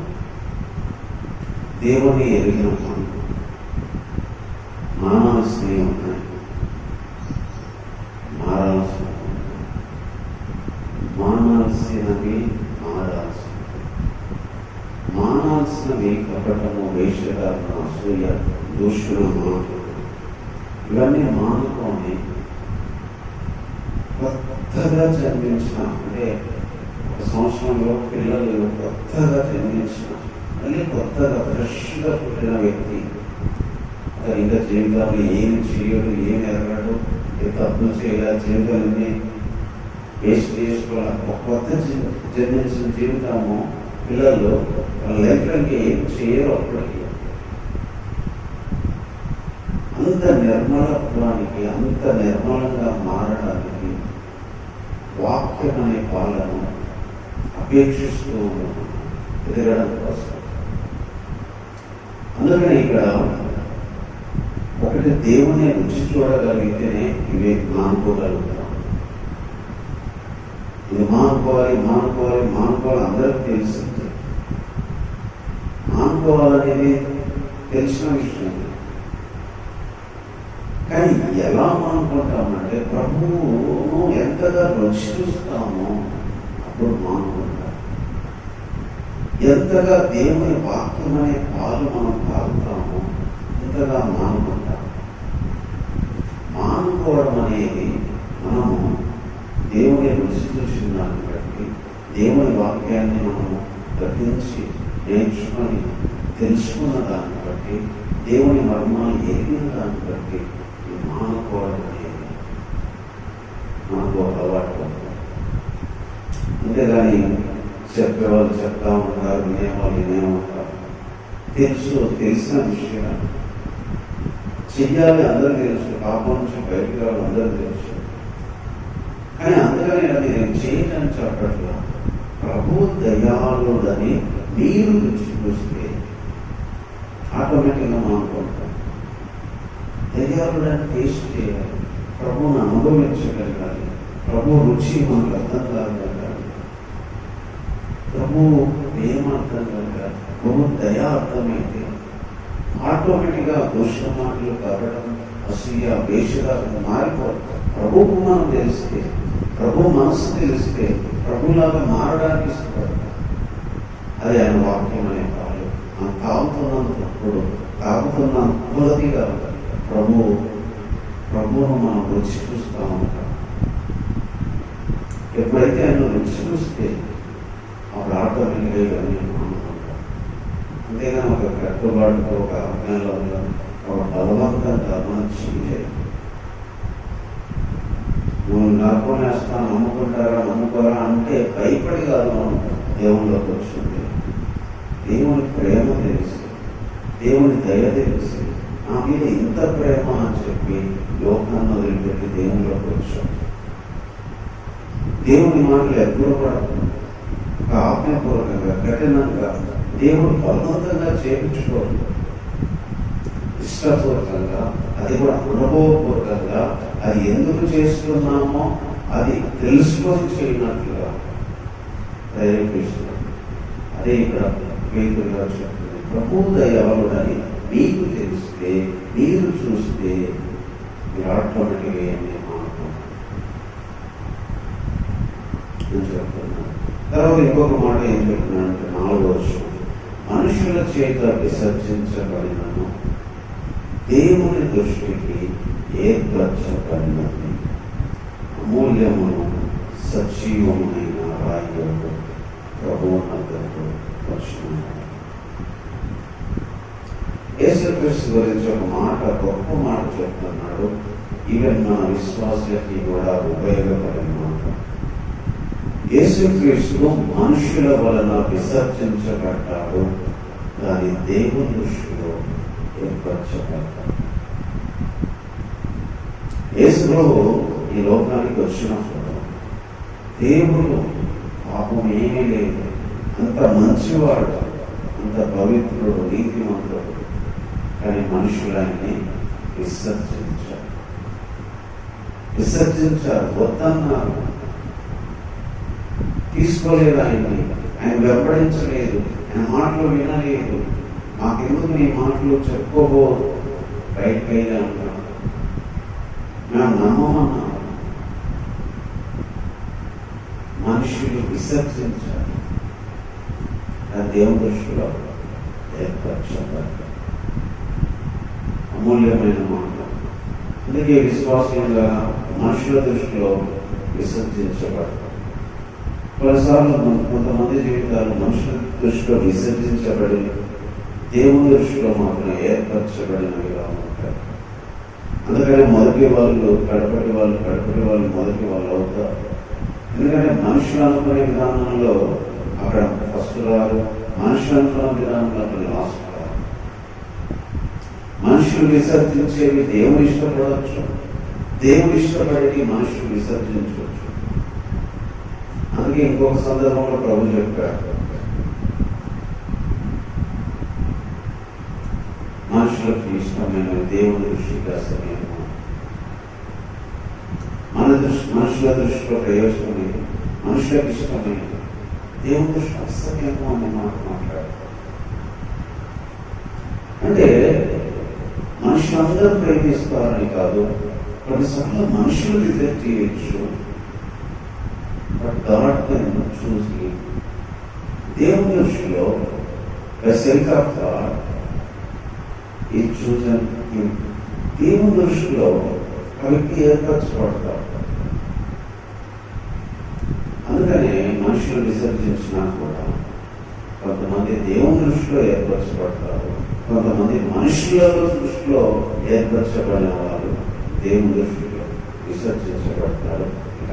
దేవుణ్ణి ఎరిగిన వాళ్ళు మానాల్సినవి ఉన్నాయి, మానాల్సినవి మానాల్సినవి కపటము, వేషధారణ, అసూయ, దూషణ, ఇవన్నీ మానుకొని కొత్తగా జన్మించిన, అంటే ఒక సంవత్సరంలో పిల్లలు కొత్తగా జన్మించిన, మళ్ళీ కొత్తగా ఫ్రెష్గా పుట్టిన వ్యక్తి, అతను ఇంకా జీవితంలో ఏమి చేయడు, ఏమి ఎరగడు, ఏ తప్పులు చేయాలి, జీవితాలన్నీ వేస్ట్ చేసుకోవాలి. ఒక కొత్త జన్మించిన జీవితము పిల్లలు వాళ్ళ లైఫ్లో ఏం చేయరు. అప్పటికి అంత నిర్మలత్వానికి, అంత నిర్మలంగా మారడానికి వాక్యం అనే పాలను అపేక్షిస్తూ ఉన్నాము ఎదగడం కోసం. అందుకని ఇక్కడ ఒకటి దేవుని రుచి చూడగలిగితేనే ఇవి మానుకోగలుగుతాం. ఇది మానుకోవాలి అందరికీ తెలిసింది. మానుకోవాలనేది తెలిసిన విషయం, కానీ ఎలా మానుకుంటామంటే ప్రభువును ఎంతగా రుచి చూస్తామో అప్పుడు మానుకుంటాం. ఎంతగా దేవుని వాక్యం అనే పాలు మనం తాగుతామో ఎంతగా మానుకుంటాం. మానుకోవడం అనేది మనము దేవుని రుచి చూసిన దాన్ని బట్టి, దేవుని వాక్యాన్ని మనము గ్రహించి నేర్చుకొని తెలుసుకున్న దాన్ని బట్టి, దేవుని మర్మాలు ఎరిగిన దాన్ని బట్టి మానుకోవడం అనేది మనకు ఒక అలవాటు. అంతేగాని చెప్పేవాళ్ళు చెప్తా ఉంటారు, వినేవాళ్ళు వినేమంటారు. తెలిసిన విషయం చెయ్యాలి, అందరూ తెలుసు. పాపం నుంచి బయటకు రావాలి, అందరూ తెలుసు. కానీ అందుకని అది నేను చేయటని చెప్పట్లా. ప్రభు దయాళుడని మీరు రుచి చూస్తే ఆటోమేటిక్గా మానుకుంటాం. దయాళుడని టేస్ట్ చేయాలి, ప్రభువును అనుభవించగలగాలి, ప్రభు రుచి మనకు అర్థం కాగలగాలి, ప్రభు ప్రేమ అర్థం కలగాలి, ప్రభు దయా అర్థమైతే ఆటోమేటిక్గా దుష్ట మాటలు కలగడం, అసూయ, వేషధారణ మారిపోతాం. ప్రభువుకు మనం తెలిస్తే, ప్రభు మనసు తెలిస్తే ప్రభులాగా మారడానికి ఇష్టపడతాం. అది ఆయన వాక్యం అనే పాలు మనం తాగుతున్నంతప్పుడు, తాగుతున్న కొలదిగా ప్రభువును మనం రుచి చూస్తూ ఉంటాం. ఎప్పుడైతే ఆయన రుచి చూస్తే అప్పుడు ఆటోమేటిక్గా ఇవన్నీ అనుకుంటాం. అంతేగాని ఒక కట్టుబాటుతో, ఒక ఆజ్ఞలో, ఒక బలవంతంగా మనం చేయలేదు. నువ్వు నరకొనేస్తాను, నమ్ముకోరా అంటే భయపడి కాదు మనం దేవుళ్ళలోకి వచ్చింది. దేవుని ప్రేమ తెలిసి, దేవుని దయ తెలిసి, నా మీద ఇంత ప్రేమ అని చెప్పి లోకాన్ని వదిలిపెట్టి దేవుళ్ళలోకి వచ్చాం. దేవుని మాటలు ఎప్పుడు కూడా ఒక ఆజ్ఞాపూర్వకంగా కఠినంగా దేవుడు బలవంతంగా చేయించుకోరు. ఇష్టపూర్వకంగా, అది కూడా అనుభవపూర్వకంగా, అది ఎందుకు చేస్తున్నామో అది తెలుసుకొని చేయనట్లుగా ప్రేరేపిస్తున్నాం. అదే ఇక్కడ పేతురు గారు చెప్తుంది, ప్రభు దయాళుడని మీకు తెలిస్తే, మీరు చూస్తే మీరు ఆటోమేటిక్గా ఏమి నేను చెప్తున్నాను. తర్వాత ఇంకొక మాట ఏం చెప్తున్నానంటే 4వ వచనం, మనుషుల చేత విసర్జించబడినను దేవుని దృష్టికి ఏర్పరచబడినది అమూల్యమును సజీవమైన రాయితో ప్రభువునకు వచ్చినాడు. యేసుక్రీస్తు గురించి ఒక మాట, గొప్ప మాట చెప్తున్నాడు. ఈవెన్ మన విశ్వాసులకి కూడా ఉపయోగపడిన మాట. యేసుక్రీస్తు మనుషుల వలన విసర్జించబడ్డాడు, కానీ దేవుని దృష్టిలో ఏర్పరచబడ్డాడు. యేసు ప్రభువు ఈ లోకానికి వచ్చినప్పుడు దేవుడు పాపం ఏమీ లేదు, అంత మంచివాడు, అంత పవిత్రుడు, నీతిమంతుడు, కానీ మనుషులన్నీ విసర్జించారు, వద్దన్నారు, తీసుకోలేదు, ఆయన వెంబడించలేదు, ఆయన మాటలు వినలేదు. మాకెందుకు నీ మాటలు చెప్పుకోబోదు, బయటకైనా అన్నారు, మేము నమ్మమన్నారు. మనుషులు విసర్జించారు, దేవుని దృష్టిలో ఏర్పరచబడ్డారు. అమూల్యమైన మాట. అందుకే విశ్వాసంగా మనుషుల దృష్టిలో విసర్జించబడతారు. కొన్నిసార్లు కొంతమంది జీవితాలు మనుషుల దృష్టిలో విసర్జించబడి దేవుని దృష్టిలో మాత్రం ఏర్పరచబడినవిగా ఉంటారు. అందుకని మొదటి వాళ్ళు కడపటి వాళ్ళు మొదటి వాళ్ళు అవుతారు. ఎందుకంటే మనుషులు అనుకునే విధానంలో అక్కడ ఫస్ట్ రారు, మనుషులు అనుకున్న విధానంలో అక్కడ లాస్ట్ రారు. మనుషులు విసర్జించేవి దేవుడు ఇష్టపడవచ్చు, దేవుడు ఇష్టపడేవి మనుషులు విసర్జించవచ్చు. అందుకే ఇంకొక సందర్భంలో ప్రభు చెప్పారు, మనుషులకు ఇష్టమైన దేవుని దృష్టికి అసహ్యము, మనుషుల దృష్టిలో ప్రయోజనమైనది, మనుషులకు ఇష్టమైనది దేవుని దృష్టి అసహ్యము అనే మాట మాట్లాడారు. అంటే మనుషులందరూ ప్రేమిస్తారని కాదు, కొన్నిసార్లు మనుషులు రిజెక్ట్ చేయొచ్చు, but God can choose him. దేవుని దృష్టిలో the self of God is chosen him. దేవుని దృష్టిలో ఆ వ్యక్తి ఏర్పరచబడతాడు. అందుకనే మనుషులు విసర్జించినా కూడా కొంతమంది దేవుని దృష్టిలో ఏర్పరచబడతారు, కొంతమంది మనుషుల దృష్టిలో ఏర్పరచబడిన వారు దేవుని దృష్టిలో విసర్జించబడతారు.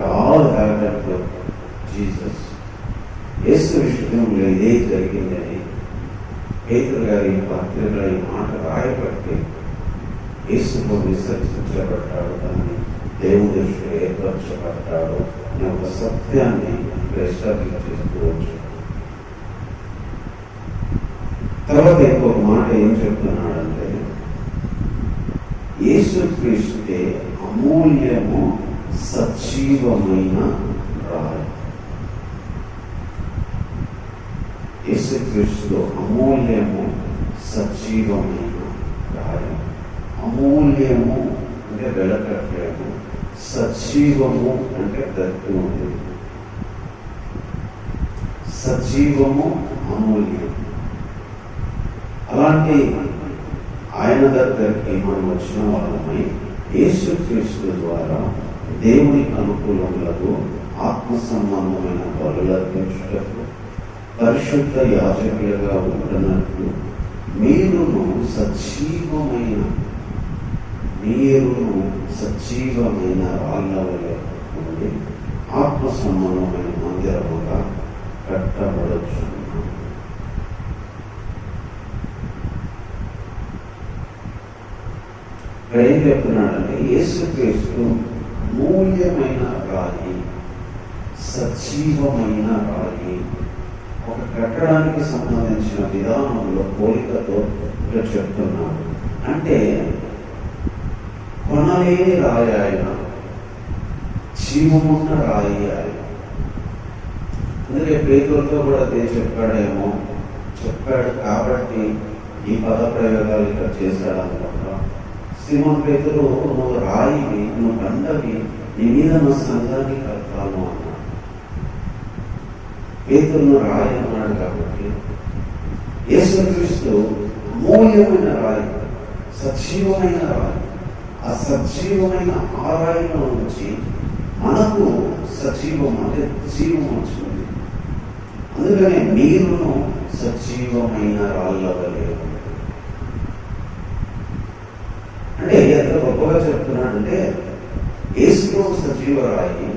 All happened to Jesus. యేసు విషయంలో ఇదే జరిగిందని పేతురు గారి పత్రికలో ఈ మాట రాయబట్టి యేసులో విసర్జించబడ్డాడు, కానీ దేవుని దృష్టిలో ఏర్పరచబడ్డాడు అనే ఒక సత్యాన్ని ఎస్టాబ్లిష్ చేసుకోవచ్చు. తర్వాత ఇంకొక మాట ఏం చెప్తున్నాడంటే, యేసుక్రీస్తుకే అమూల్యము సజీవమైన రాయి. యేసుక్రీస్తులో అమూల్యము సజీవమైన రాయి. అమూల్యము అంటే వెలకట్టేము, సజీవము అంటే బ్రతికి ఉంది. సజీవము, అమూల్యం. అలాంటి ఆయన దగ్గరికి మనం వచ్చిన వాళ్ళమై యేసుక్రీస్తు ద్వారా దేవుని అనుకూలములకు ఆత్మ సంబంధమైన బలులు అర్పించుటకు పరిశుద్ధ యాజకులుగా ఉండనట్లు మీరును సజీవమైన రాళ్ళ వలె ఉండి ఆత్మ సంబంధమైన మందిరముగా కట్టబడచ్చు. ఇక్కడ ఏం చెప్తున్నాడంటే, యేసుక్రీస్తు మూల్యమైన రాయి, సజీవమైన రాయి. ఒక కట్టడానికి సంబంధించిన విధానంలో పోలికతో ఇక్కడ చెప్తున్నాడు. అంటే కొనలేని రాయి ఆయన, జీవమున్న రాయి ఆయన. అందుకే పేతురుతో కూడా చెప్పాడేమో, చెప్పాడు కాబట్టి ఈ పద ప్రయోగాలు ఇక్కడ చేశాడు అనుకుంటా. సీమోను పేతురు, నువ్వు రాయివి, నువ్వు బండవి, నీ మీద నా సంఘాన్ని కడతాను అన్నాడు. పేతురును రాయి అన్నాడు కాబట్టి యేసుక్రీస్తు అమూల్యమైన రాయి, సజీవమైన రాయి. ఆ సజీవమైన ఆ రాయిలో నుంచి మనకు సజీవం అంటే జీవం వచ్చింది. అందుకనే మీరును సజీవమైన రాళ్ళ వలె. అంటే ఎంత గొప్పగా చెప్తున్నాడంటే యేసుప్రభు సజీవ రాయి,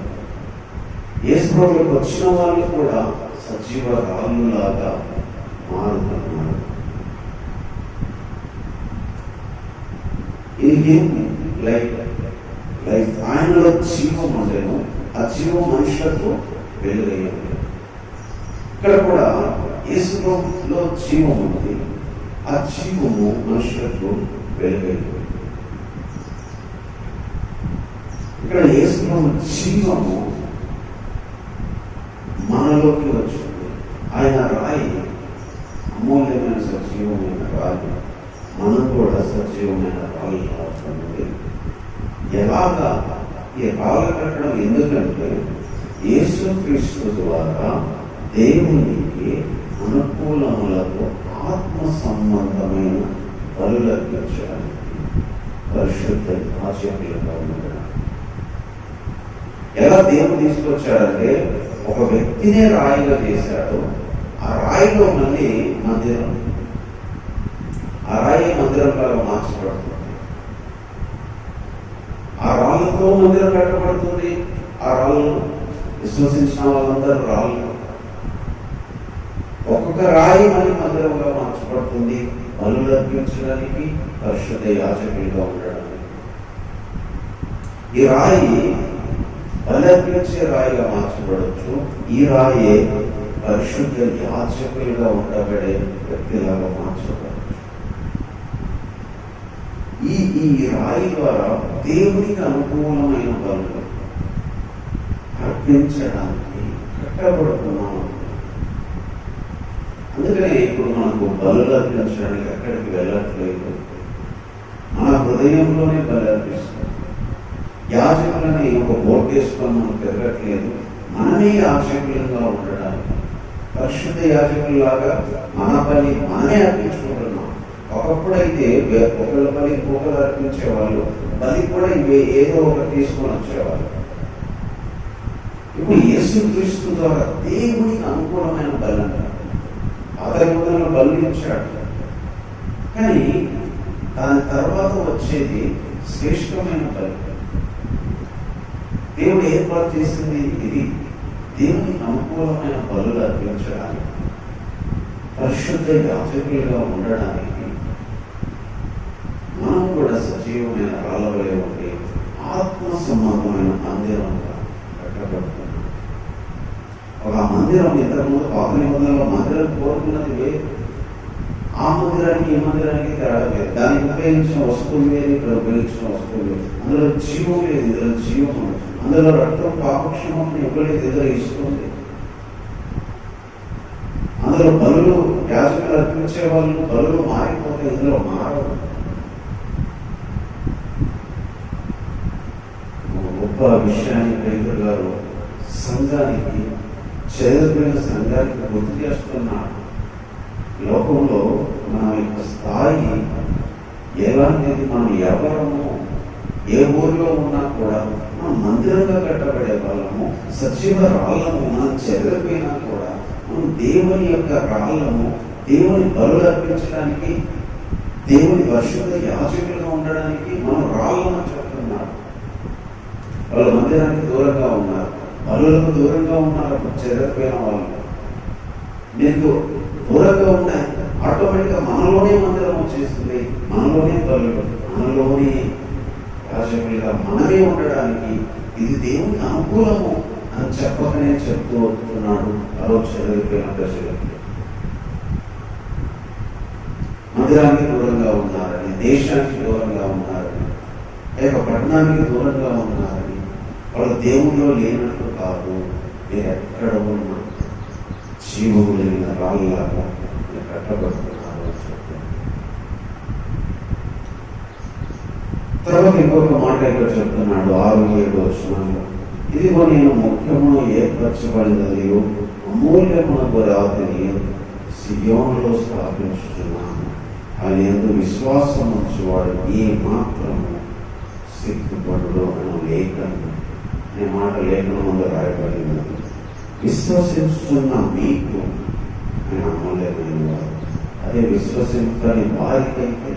యేసుప్రభులకు వచ్చిన వాళ్ళు కూడా సజీవ రాళ్ళులాగా మారుతున్నారు. ఇది లైఫ్ ఆయనలో జీవం ఉండేను, ఆ జీవం మనుషులకు వెలుగయ్యింది. ఇక్కడ కూడా యేసులో జీవం ఉంది, ఆ జీవము మనుషులకు వెలుగైంది. ఇక్కడ యేసులో జీవము మనలోకి వచ్చింది. ఆయన రాయి అమూల్యమైన సజీవమైన రాయి, మనం కూడా సజీవమైన రాయి అవుతుంది. ఎలాగా ఈ రాళ్ళ కట్టడం? ఎందుకంటే యేసుక్రీస్తు ద్వారా దేవునికి అనుకూలములకు ఆత్మ సంబంధమైన బలులర్పించడానికి, పరిశుద్ధ యాజకులుగా ఉండడానికి. ఎలా దేవుడు తీసుకొచ్చాడంటే ఒక వ్యక్తినే రాయిగా చేశాడు. ఆ రాయిలో మళ్ళీ మందిరం, ఆ రాయి మందిరంగా మార్చబడుతుంది. ఆ రాళ్ళతో మందిరం కట్టబడుతుంది. ఆ రాళ్ళు విశ్వసించిన వాళ్ళందరూ రాళ్ళు. ఒక్కొక్క రాయి మళ్ళీ మందిరంగా మార్చబడుతుంది, బలులు అర్పించడానికి, పరిశుద్ధ యాజకులుగా ఉండడానికి. ఈ రాయి బలర్పించే రాయిగా మార్చబడవచ్చు. ఈ రాయే పరిశుద్ధ యాజకులుగా ఉండబడే వ్యక్తిలాగా మార్చబడవచ్చు. ఈ రాయి ద్వారా దేవునికి అనుకూలమైన బలులు అర్పించడానికి కట్టబడుతున్నాము. అందుకనే ఇప్పుడు మనకు బలులు అర్పించడానికి ఎక్కడికి వెళ్ళట్లేదు, మన హృదయంలోనే బలి అర్పిస్తాం. యాజకులని ఒక బోర్డు వేసుకొని మనం తిరగట్లేదు, మనమే యాజకులుగా ఉండడానికి, పరిశుద్ధ యాజకుల్లాగా మన బలి మనమే అర్పించుకుంటున్నాం. ఒకప్పుడైతే ఒకళ్ళ బలి ఒకరు అర్పించేవాళ్ళు, బలి కూడా ఏదో ఒకటి తీసుకొని వచ్చేవాళ్ళు. ఇప్పుడు యేసుక్రీస్తు ద్వారా దేవునికి అనుకూలమైన బలి అంటారు. ఆధారమైన బలి ఇచ్చాడు, కానీ దాని తర్వాత వచ్చేది శ్రేష్టమైన బలి. దేవుడు ఏర్పాటు చేసింది ఇది, దేవునికి అనుకూలమైన బలులు అర్పించడానికి, పరిశుద్ధ యాజకులుగా ఉండడానికి. మనం కూడా సజీవమైన రాళ్ళవలే ఉండి ఆత్మ సంబంధమైన మందిరంగా కట్టబడుతున్నాం. ఒక మందిరం ఇంతకుముందు పాత నిబంధనలో మందిరం కోరుకున్నది వేరు, ఆ మందిరానికి ఈ మందిరానికి తేడా వేరు. దానికి ఉపయోగించిన వస్తువులు వేరు, ఇక్కడ ఉపయోగించిన వస్తువులు వేరు. అందులో జీవం లేదు, ఇందులో జీవం ఉంది. అందులో రక్తం పాపక్షేమం ఇవ్వలేదు, ఇద్దరు ఇస్తుంది. అందులో బలులు యాజకులు అర్పించే వాళ్ళు బలులు మారిపోతే ఇందులో మారవు. గొప్ప విషయాన్ని పేతురు గారు సంఘానికి, చదివిపోయిన సంఘానికి గుర్తు చేస్తున్నాడు. లోకంలో మన యొక్క స్థాయి ఎలాంటిది, మనం ఎవరము, ఏ ఊరిలో ఉన్నా కూడా మనం మందిరంగా కట్టబడే వాళ్ళము, సజీవ రాళ్ళము. మనం చెదిరిపోయినా కూడా మనం దేవుని యొక్క రాళ్ళము, దేవుని బలులు అర్పించడానికి, దేవుని పరిశుద్ధ యాజకులుగా ఉండడానికి మనం రాళ్ళను చెప్తున్నాడు. వాళ్ళు మందిరానికి దూరంగా ఉన్నారు, బలులకు దూరంగా ఉన్నారు. చెదిరిపోయిన వాళ్ళు మీకు దూరంగా ఉన్నాయి, ఆటోమేటిక్గా మనలోనే మందిరం వచ్చేస్తుంది, మనలోనే బలులు, మనలోనే యాజకులుగా మనమే ఉండడానికి. ఇది దేవునికి అనుకూలము అని చెప్పకనే చెప్తూ వస్తున్నాడు. చదివిపోయిన ప్రజలకి మందిరానికి దూరంగా ఉన్నారని, దేశానికి దూరంగా ఉన్నారని, లేక పట్టణానికి దూరంగా ఉన్నారని, వాళ్ళు దేవుల్లో లేనట్టు కాదు, మీరు ఎక్కడ ఉన్నా జీవము లేని రాళ్ళలాగా మీరు కట్టబడుతున్నారు అని చెప్తారు. తర్వాత ఇంకొక మాట ఇక్కడ చెప్తున్నాడు 6-7 వచనాల్లో, ఇదిగో నేను ముఖ్యము ఏర్పరచబడినది అమూల్యమునకు రాతిని సియోనులో స్థాపించుతున్నాను, ఆయన యందు విశ్వాసం ఉంచేవాడు ఏ మాత్రము సిగ్గుపడు అన్న లేఖనం. అనే మాట లేఖనం ముందు రాయబడినది. విశ్వసిస్తున్న మీకు ఆయన అమూల్యమైన వారు. అదే విశ్వసించని వారికైతే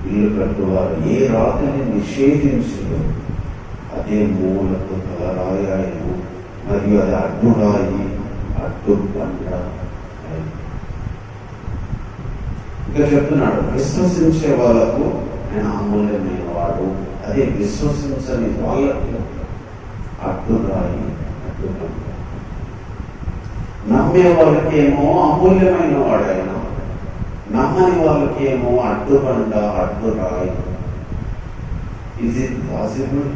ఇల్లు కట్టువారు ఏ రాతిని నిషేధించదు అదే మూలకు తలరాయను, మరియు అది అడ్డురాయి, అడ్డు పంట. ఇంకా చెప్తున్నాడు, విశ్వసించే వాళ్ళకు ఆయన అమూల్యమైన వాడు, అదే విశ్వసించని వాళ్ళకు అడ్డురాయి, అడ్డు పంట. నమ్మే వాళ్ళకేమో అమూల్యమైన వాడు ఆయన, నమ్మని వాళ్ళకేమో అడ్డుబండ, అడ్డురాయి. Is it possible?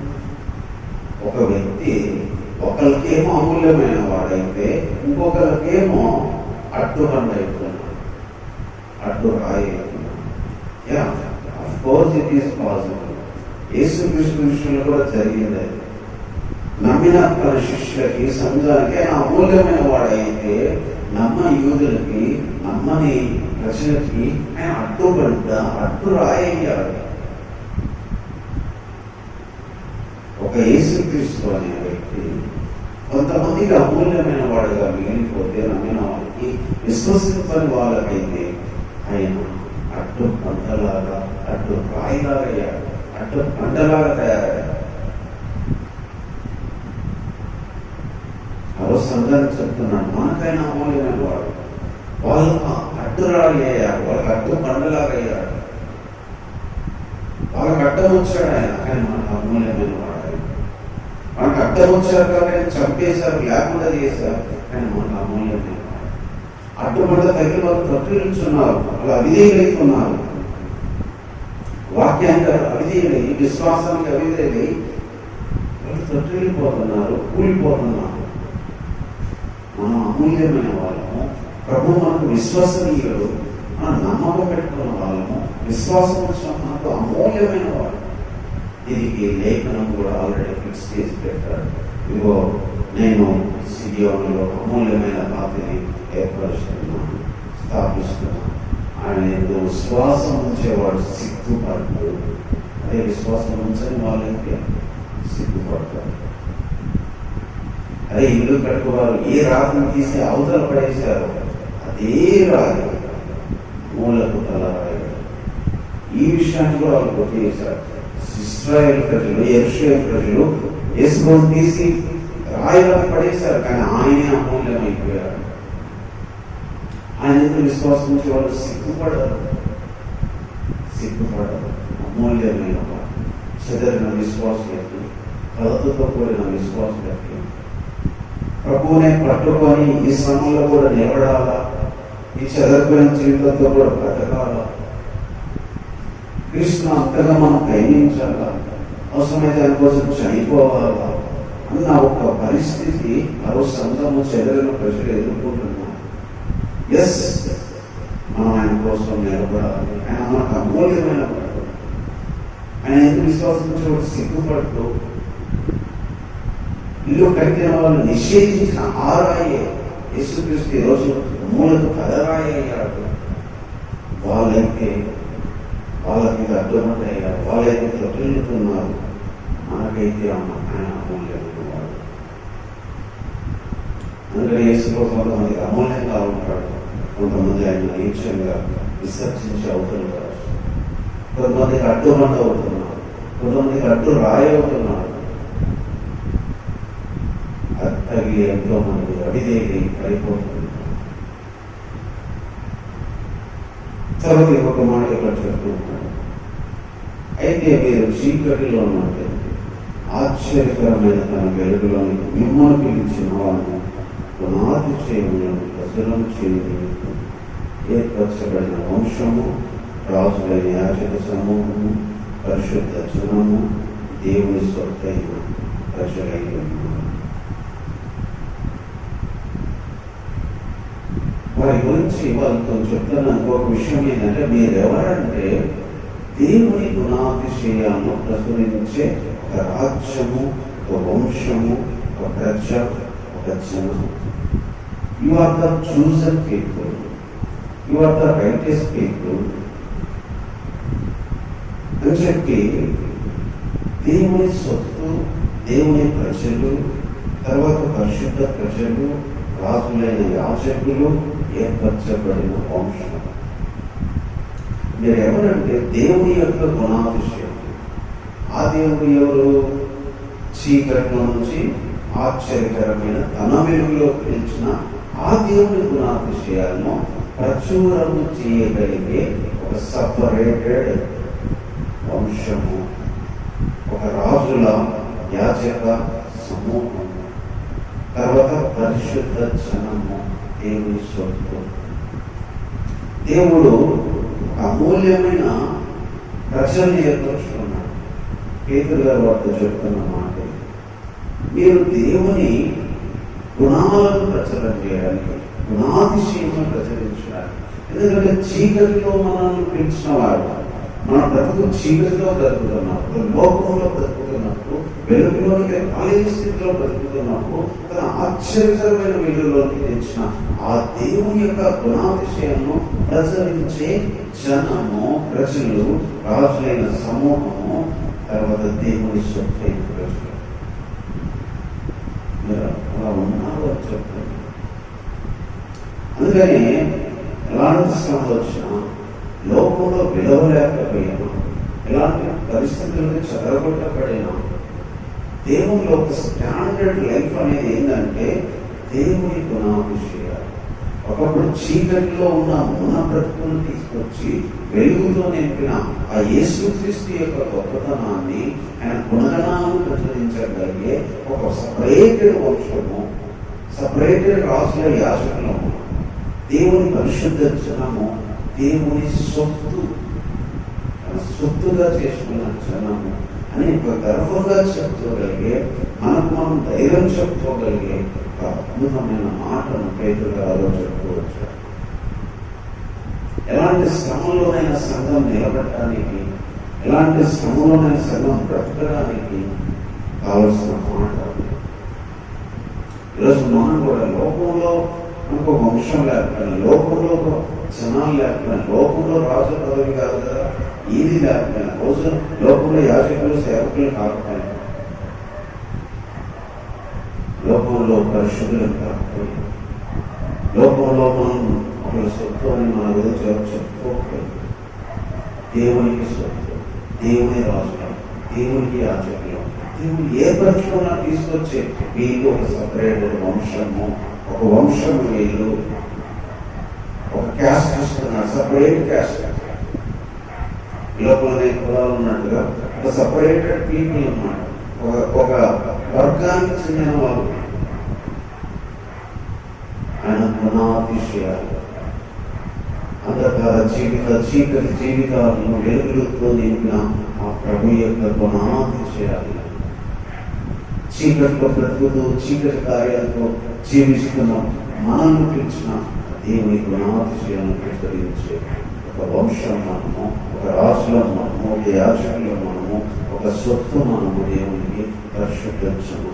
ఒక వ్యక్తి ఒకరికేమో అమూల్యమైన వాడైతే ఇంకొకరికేమో అడ్డుబండ అవుతున్నాడు, అడ్డురాయి అవుతున్నాడు. Yeah, of course it is possible. యేసుక్రీస్తు విషయంలో కూడా జరిగింది. నమ్మిన తన శిష్యులకి, సంఘానికి ఆయన అమూల్యమైన వాడైతే నమ్మని యూదులకి, నమ్మని ప్రజలకి ఆయన అడ్డుబండ, అడ్డురాయ్యాడు. ఒక యేసుక్రీస్తు అనే వ్యక్తి కొంతమందికి అమూల్యమైన వాడుగా మిగిలిపోతే, నమ్మిన వాళ్ళకి, విశ్వసించని వాళ్ళకైతే ఆయన అడ్డు పంటలాగా, అడ్డు రాయిలాగా అయ్యాడు, అడ్డు పంటలాగా తయారయ్యాడు. మరో సంఘానికి చెప్తున్నాడు, మనకైనా అమూల్యమైన వాడు, వాళ్ళకు అడ్డురాయి అయ్యాడు, వాళ్ళకి అడ్డు పంటలాగా అయ్యాడు, వాళ్ళకి అడ్డం వచ్చాడు ఆయన, కానీ మనకు అమూల్యమైన వాడు. మనకు అడ్డం వచ్చారు కానీ చంపేశారు, లేకుండా చేశారు, కానీ మనకు అమూల్యమైన వాడు. అడ్డుపడ్డ తగిన వాళ్ళు తొట్టిల్చున్నారు, వాళ్ళు అవిధేయులైతున్నారు, వాక్యానికి అవిధేయులై, విశ్వాసానికి అవిధేయులై వాళ్ళు తొట్టిల్లిపోతున్నారు, కూలిపోతున్నారు. మనం అమూల్యమైన వాళ్ళము, ప్రభు మనకు విశ్వసనీయుడు, మనం నమ్మకం పెట్టుకున్న వాళ్ళము, విశ్వాసం వచ్చిన మనకు అమూల్యమైన వాడు. దీనికి లేఖనం కూడా ఆల్రెడీ ఫిక్స్ చేసి పెట్టాడు. ఇదిగో నేను సియోనులో అమూల్యమైన రాతిని ఏర్పరుస్తున్నాను, స్థాపిస్తున్నాను. ఆయన ఎంతో విశ్వాసం ఉంచేవాడు సిగ్గుపడతాడు, అదే విశ్వాసం ఉంచని వాళ్ళకి సిగ్గుపడతాడు. అదే ఇల్లు కట్టువారు ఏ రాతిని తీసి అవతల పడేశారో అదే రాయి మూలకు తలరాయి. ఈ విషయాన్ని కూడా వాళ్ళు గుర్తు చేశారు. ఇశ్రాయేలు ప్రజలు, యెరూషలేము ప్రజలు యేసును తీసి రాయిలా పడేశారు, కానీ ఆయనే అమూల్యమైపోయాడు. ఆయన విశ్వాసం నుంచి వాళ్ళు సిగ్గుపడరు, అమూల్యమైన వాడు. చెదరిన విశ్వాసులకి, కలతతో కూడిన విశ్వాసులకి ప్రభువునే పట్టుకొని ఈ శ్రమంలో కూడా నిలబడాలా, ఈ చెదరిపోయిన జీవితంతో కూడా బ్రతకాలా, కృష్ణ అంతగా మనం ప్రయాణించాలా, అవసరమైతే దానికోసం చనిపోవాలా అన్న ఒక పరిస్థితి మరో సంఘము చెదరిన ప్రజలు ఎదుర్కొంటున్నారు. ఎస్, మనం ఆయన కోసం నిలబడాలి. ఆయన మనకు అమూల్యమైన వాడు. ఆయన ఎందుకు విశ్వాసం సిగ్గుపడుతూ ఇల్లు కట్టిన వాళ్ళు నిషేధించిన ఆరాయే యేసుక్రీస్తు ఈరోజు మూలకు కదరాయి అయ్యాడు. వాళ్ళైతే వాళ్ళకి అడ్డుమంట అయ్యారు, వాళ్ళైతే తొట్టిల్లుతున్నారు. మనకైతే ఆయన అమూల్యమైన వాడు. అందుకని యేసులో కొంతమందికి అమూల్యంగా ఉంటాడు, కొంతమంది ఆయన నీచంగా విసర్జించి అవుతున్నారు, కొంతమందికి అడ్డుమంట అవుతున్నారు, కొంతమందికి అడ్డు రాయి అవుతున్నారు. అత్తగి ఎంతో మంది అవిధేయులై పడిపోతున్నారు. తర్వాత ఇంకొక మాట ఇక్కడ చెప్తున్నాడు, అయితే మీరు చీకటిలో ఉన్నట్లయితే ఆశ్చర్యకరమైన తన వెలుగులోని మిమ్మల్ని పిలిచిన వాళ్ళను పునాది చేయములను ప్రచురం చేయలేదు. ఏర్పరచబడిన వంశము, రాజులైన యాజక సమూహము, పరిశుద్ధ జనము, దేవుని సొత్తైన ప్రజలై ఉన్నారు. వారి గురించి వాళ్ళతో చెప్తున్న ఇంకొక విషయం ఏంటంటే, మీరెవరంటే దేవుని గుణాతిశయాలను ప్రచురించే ఒక రాజ్యము, ఒక వంశము, ఒక ప్రజ, ఒక జనము. You are the chosen people, you are the rightest people అని చెప్పి దేవుని సొత్తు, దేవుని ప్రజలు, తర్వాత పరిశుద్ధ ప్రజలు, రాజులైన యాజకులు, ఏర్పరచబడిన వంశం. మీరు ఎవరంటే దేవుని యొక్క గుణాతిశయం. ఆ దేవుడు ఎవరు? చీకట్లో నుంచి ఆశ్చర్యకరమైన తన వెలుగులో పిలిచిన ఆ దేవుని గుణాతిశయాలను ప్రచురము చేయగలిగే ఒక సపరేటెడ్ వంశము, ఒక రాజుల యాజక సమూహము, తర్వాత పరిశుద్ధ జనము, దేవుని సొత్తు. దేవుడు అమూల్యమైన ప్రజల్ని ఏర్పరచుకున్నాడు. పేతురు గారు వారితో చెప్తున్న మాట, మీరు దేవుని గుణాలను ప్రచారం చేయడానికి, గుణాతిశయమును ప్రచురించడానికి. ఎందుకంటే చీకటిలో మనల్ని పిలిచిన వాడు, మన బ్రతుకు చీకటిలో బ్రతుకుతున్నప్పుడు, లోకంలో బ్రతుకుతున్నప్పుడు, వెలుగులోనికి రాలేని స్థితిలో బ్రతుకుతున్నప్పుడు తన ఆశ్చర్యకరమైన వెలుగులోకి తెచ్చిన ఆ దేవుని యొక్క గుణాతిశయాలను ప్రచురించే జనము, ప్రజలు, రాజులైన సమూహము, తర్వాత దేవుని సొత్తైన ప్రజలు. అలా ఉన్నారు అని చెప్తారు. అందుకని ఎలాంటి శ్రమ వచ్చినా, లోకంలో విలువలేకపోయినా, ఎలాంటి పరిస్థితులను చెదరగొట్టబడినా, దేవునిలో ఒక స్టాండర్డ్ లైఫ్ అనేది ఏంటంటే దేవుని గుణాతిశయాలు. ఒకప్పుడు చీకటిలో ఉన్న మన బ్రతుకును తీసుకొచ్చి వెలుగుతో నింపిన ఆ యేసుక్రీస్తు యొక్క గొప్పతనాన్ని, ఆయన గుణగణాలను ప్రచురించగలిగే ఒక సపరేటెడ్ వంశము, సపరేటెడ్ రాజుల యాజకులము, దేవుని పరిశుద్ధ జనము, దేవుని సొత్తు, సొత్తుగా చేసుకున్న జనము అని ఒక గర్వంగా చెప్పుకోగలిగే, మనకు మనం ధైర్యం చెప్పుకోగలిగే ఒక అద్భుతమైన మాటను పేతురు గారు చెప్పుకోవచ్చు. ఎలాంటి శ్రమంలోనైనా సంఘం నిలబడటానికి, ఎలాంటి శ్రమంలోనైనా సంఘం బ్రతకడానికి కావలసిన మాట. ఈరోజు మనం కూడా లోకంలో మనకు వంశం లేకపోయినా, లోకంలో జనాలు లేకపోయినా, లోకంలో రాజు పదవి కాదు కదా, ఏది లేకపోయినా, రోజు లోకంలో యాజకులు సేవకులు కాకపోయినా, లోకంలో పరిశుద్ధులు కాకపోయినా, లోకంలో మనం ఒకరి సొత్తు అని మన గురించి ఎవరు చెప్పుకోకపోయినా, దేవునికి సొత్తు, దేవుని రాజులు, దేవునికి యాజకులు, దేవుడు ఏ ప్రచురణ తీసుకొచ్చే వీళ్ళు ఒక సపరేటెడ్ వంశము, ఒక వంశము వీళ్ళు ఒక క్యాస్ట్ ఇస్తున్నారు, సపరేట్ క్యాస్ట్. లోపల కులాలు ఉన్నట్టుగా ఒక సపరేటెడ్ పీపుల్ అన్నమాట, ఒక వర్గానికి చెందిన వాళ్ళు. ఆయన గుణాతిశయాలు, అంధకార చీకటి జీవితాలను వెలుగులతో నింపిన ఆ ప్రభు యొక్క గుణాతిశయాలు. చీకటిలో బ్రతుకుతూ చీకటి కార్యాలతో జీవిస్తున్న మనల్ని పిలిచిన దేవుని గుణాతిశయాలను ప్రచురించే ఒక వంశం మనము, ఒక రాజులం మనము, ఒక యాజకులం మనము, ఒక సొత్తు మనము, దేవునికి పరిశుద్ధము.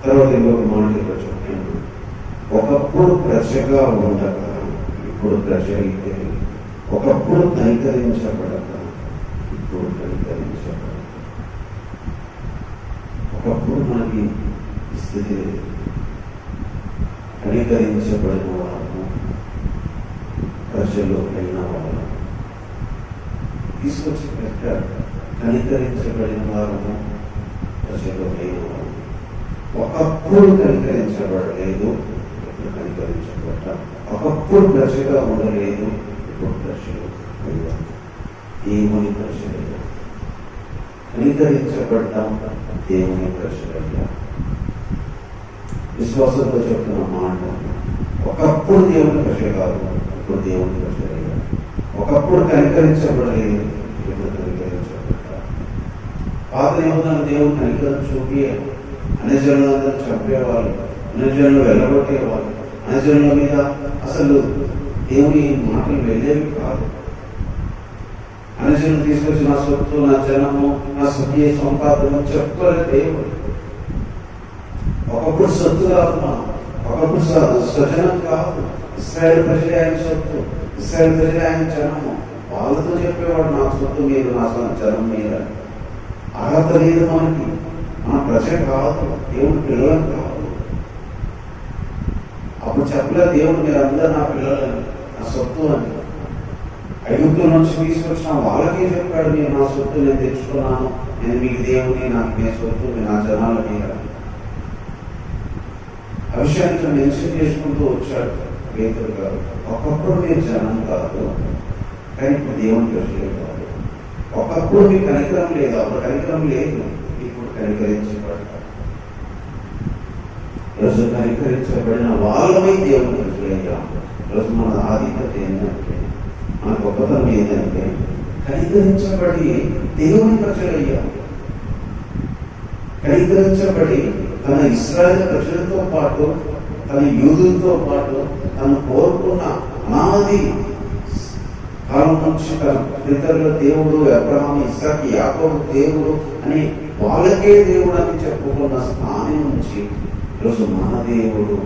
తర్వాత ఇంకొక మాట చెప్తాను, ఒకప్పుడు ప్రజగా ఉండక ఇప్పుడు ప్రజ అయితే, ఒకప్పుడు కనికరించబడక ఇప్పుడు కనికరించబడ. ఒకప్పుడు మనకి స్థితి లేదు, కనికరించబడిన వాళ్ళము, ప్రజల్లో అయిన వాళ్ళము తీసుకొచ్చి పెట్టారు. కనికరించబడిన వారము, ప్రజల్లో అయిన వాళ్ళము. ఒకప్పుడు కనికరించబడలేదు, ఇప్పుడు కనికరించబడ్డ. ఒకప్పుడు ప్రజగా ఉండలేదు, ఇప్పుడు ప్రజలు అయ్యారు. దేవుని ప్రజలు, కనికరించబడ్డాం దేవుని ప్రజలయ్యా. విశ్వాసంతో చెప్తున్న మాట, ఒకప్పుడు దేవుని ప్రజ కాదు, ఇప్పుడు దేవుని ప్రజలయ్యా. ఒకప్పుడు కనికరించబడలేదు, ఇప్పుడు కనికరించబడ్డా. పాత నిబంధన దేవుని కనికరం చూపి అన్యజనులందరూ చంపేవాళ్ళు, అన్యజనులు వెళ్ళగొట్టేవాళ్ళు, అన్యజనుల మీద అసలు దేవుని మాటలు వెళ్ళేవి కాదు. అన్యజనులు తీసుకొచ్చి నా సొత్తు, నా జనము, నా స్వకీయ సంపాదన చెప్పలే దేవుడు. ఒకప్పుడు సొత్తు కాదు, ఒకప్పుడు స్వజనం కాదు. ఇశ్రాయేలు ప్రజలే ఆయన సొత్తు, ఇశ్రాయేలు ప్రజలే ఆయన జనము. వాళ్ళతో చెప్పేవాడు నా సొత్తు మీరు, నా జనం మీద. అర్హత లేదు మనకి, మన ప్రజ కాదు, దేవుని పిల్లలం కాదు. అప్పుడు చెప్పలేదు దేవుడు మీరు అందరూ నా పిల్లలని, నా సొత్తు అని. ఐగుప్తు నుంచి తీసుకొచ్చిన వాళ్ళకే చెప్పాడు, నేను నా సొత్తు నేను తెచ్చుకున్నాను, నేను మీకు దేవుని, నాకు మీ సొత్తు, నా జనాల మీద. ఆ విషయాన్ని మెన్షన్ చేసుకుంటూ వచ్చాడు పేతురు గారు. ఒకప్పుడు మీరు జనం కాదు, కానీ ఇప్పుడు దేవుని ప్రజలే కాదు. ఒకప్పుడు మీకు కనికరం లేదు, అప్పుడు కనికరం లేదు, ఇప్పుడు కనికరించబడ్డారు. ఈరోజు కనికరించబడిన వాళ్ళమై దేవుని ప్రజలయ్యా. ఈరోజు మన ఆధిక్యత ఏంటంటే, మన గొప్పతనం ఏంటంటే కనికరించబడి దేవుని ప్రజలయ్యా. కనికరించబడి తన ఇశ్రాయేలు ప్రజలతో పాటు, తన యూదులతో పాటు తను కోరుకున్న అనాది కాలం నుంచి తన పితరుల దేవుడు అబ్రహాము, ఇస్సాకు, యాకోబు దేవుడు అని వాళ్ళకే దేవుడు అని చెప్పుకున్న స్థానం నుంచి ఈరోజు మన దేవుడు,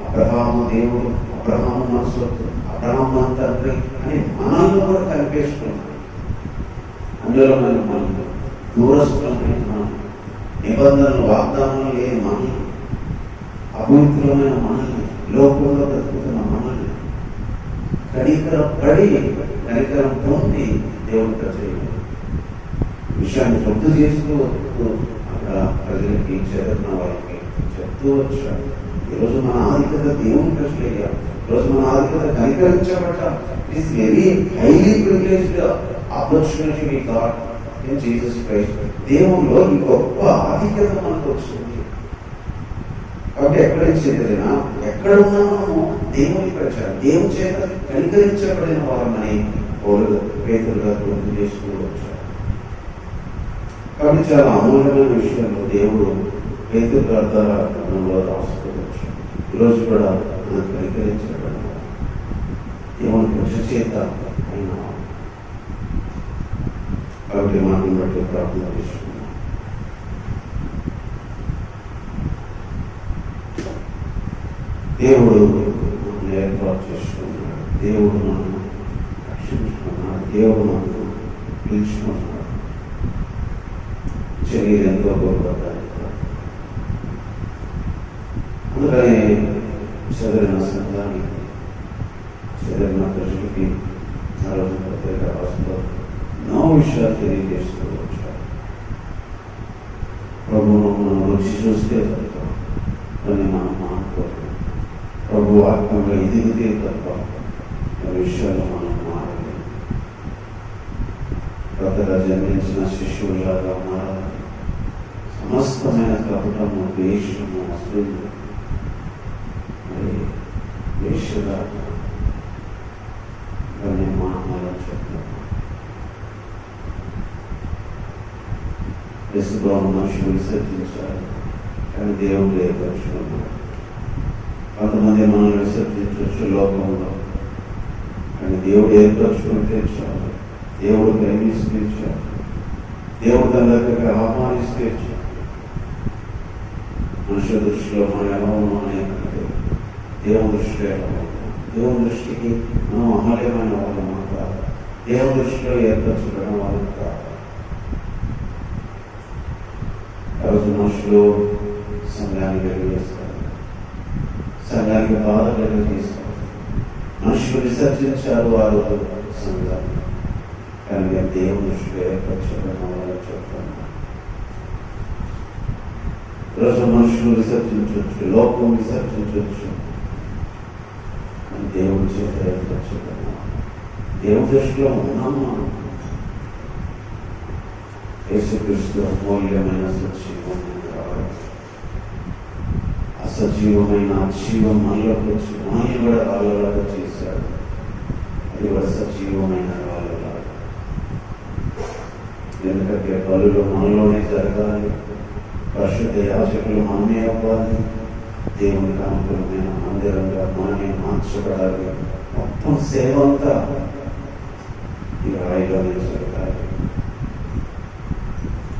అబ్రహాము దేవుడు, అబ్రహాము మన సొత్తు, అబ్రహాము మన తండ్రి అని మనల్ని కూడా కనిపిస్తున్నాడు. అందులో మనం దూరస్థులమైన మనం, నిబంధనలు వాగ్దానాలు లేని మనల్ని, అపవిత్రమైన మనల్ని, లోకంలో బ్రతుకుతున్న మనల్ని కనికరం పొంది దేవుని ప్రజలు విషయాన్ని గుర్తు చేస్తూ వస్తూ అక్కడ ప్రజలకి చెదరిన వాళ్ళకి చెప్తూ వచ్చాడు. ఈరోజు మన ఆధిక్యత దేవుని ప్రజలయ్యా. ఈరోజు మన ఆధిక్యత కనికరించబడ్డ. It's very highly privileged opportunity we got in Jesus Christ. దేవునిలో ఈ గొప్ప ఆధిక్యత మనకు వచ్చింది. కాబట్టి ఎక్కడ చెందినా ఎక్కడ ఉన్నా మనము దేవుని ప్రజ, దేవుని చేత కనికరించబడిన వారమని పేతురుగా గుర్తు చేసుకుంటూ వచ్చారు. కాబట్టి చాలా అమూల్యమైన విషయంలో దేవుడు పేతురు గారి ద్వారా రాస్తూ వచ్చాడు. ఈరోజు కూడా మనం కనికరించబడిన దేవుని ప్రజ చేత అయిన. కాబట్టి మనం బట్టి ప్రార్థన చేసుకున్నాం. దేవుడు మనల్ని ఏర్పాటు చేసుకున్నాడు, దేవుడు మనల్ని రక్షించుకున్నాడు, దేవుడు మనల్ని పిలుచుకున్నాడు. శరీరం ఎంతో గొప్పదాన్ని. అందుకనే చదివిన సంఘానికి, చదివిన ప్రజలకి ఆ రోజు ప్రత్యేక రాష్ట్రంలో ఎన్నో విషయాలు తెలియజేస్తూ వచ్చారు. ప్రభువును మనం రుచి చూస్తే తప్ప అని మనం మానుకోవాలి. ప్రభు ఆత్మగా ఎదిగితే తప్ప ఆ విషయాలు మనం మారాలి. కొత్తగా జన్మించిన శిష్యులాగా మారాలి. సమస్తమైన కపటము, ద్వేషము, అసూయ, మరి వేషగా మానాలని చెప్తాను. విశ్వబ్రహ్మ మనుషులు విసర్జించాలి, కానీ దేవుడు ఏర్పరచుకున్నాడు. కొంతమంది మనల్ని విసర్జించవచ్చు లోకంలో, కానీ దేవుడు ఏర్పరచుకుంటే చాలు. దేవుడు ప్రేమిస్తే చాలు. దేవుడు తన దగ్గరికి ఆహ్వానిస్తే చాలు. మనుషుల దృష్టిలో మనం ఎలా ఉన్నామనే కంటే దేవుని దృష్టిలో ఎలా ఉన్నాం. దేవుని దృష్టికి మనం అమూల్యమైన వాళ్ళం కాదు. దేవుని దృష్టిలో ఏర్పరచుకోవడం వాళ్ళం కాదు. రోజు మనుషులు సంఘాన్ని వెలిగేస్తారు, సంఘానికి బాధ కలిగజేస్తారు. మనుషులు విసర్జించారు ఆ రోజు సంఘాన్ని, కానీ దేవుని దృష్టిలో ఏర్పరచడం వల్ల చెప్తాను. ఈరోజు మనుషులు విసర్జించవచ్చు, లోకం విసర్జించవచ్చు, కానీ దేవుడి చేత ఏర్పరచడం దేవుడి దృష్టిలో ఉన్నాము. యేసుక్రీస్తు అమూల్యమైన సజీవమైన జీవం మనలోకి వచ్చి మనల్ని కూడా రాళ్ళలాగా చేశాడు. అది కూడా సజీవమైన రాళ్ళలాగా. ఎందుకంటే బలులు మనలోనే జరగాలి, పరిశుద్ధ యాజకులు మనమే అవ్వాలి, దేవునికి అనుకూలమైన మందిరంగా మనమే మార్చబడాలి. మొత్తం సేవ అంతా ఈ రాయిలోనే జరగాలి.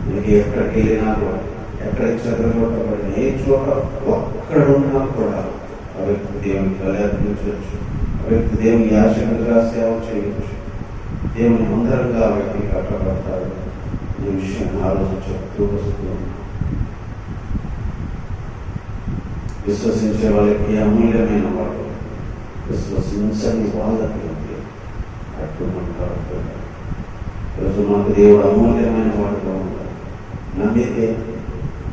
మీకు ఎక్కడికి వెళ్ళినా కూడా, ఎక్కడికి చదవబడిన ఏ చోట ఒక్కడున్నా కూడా ఆ వ్యక్తి దేవునికి బలర్పించవచ్చు, ఆ వ్యక్తి దేవుని యాజకుడిగా సేవ చేయవచ్చు, దేవుని మందిరంగా ఆ వ్యక్తి కట్టబడతాడు. ఈ విషయం ఆ రోజు చెప్తూ వస్తూ విశ్వసించే వాళ్ళకి అమూల్యమైన వాడు, విశ్వసించని వాళ్ళకి అట్టుమంటారు. ఈరోజు మనకు దేవుడు అమూల్యమైన వాడుగా ఉంటాడు. నమ్మితే,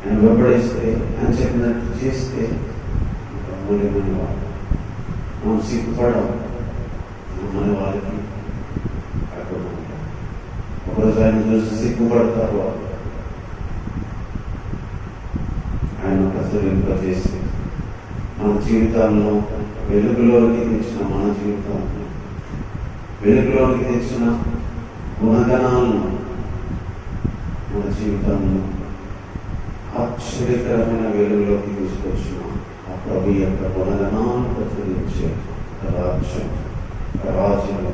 ఆయన వెంబడిస్తే, ఆయన చెప్పినట్టు చేస్తే అమూల్యమైన వాడు. మనం సిగ్గుపడం మన వాళ్ళకి అట్టుమంటారు. ఒకరోజు ఆయన చూసి సిగ్గుపడతారు వాళ్ళు. ఆయన ప్రసరింపజేసి మన జీవితాలను వెలుగులోకి తెచ్చిన, మన జీవితాలను వెలుగులోకి తెచ్చిన గుణగణాలను, మన జీవితాలను ఆశ్చర్యకరమైన వెలుగులోకి తీసుకొచ్చిన ఆ ప్రభు యొక్క గుణగణాలను ప్రచురించే రాజ్యం, రాజ్యం,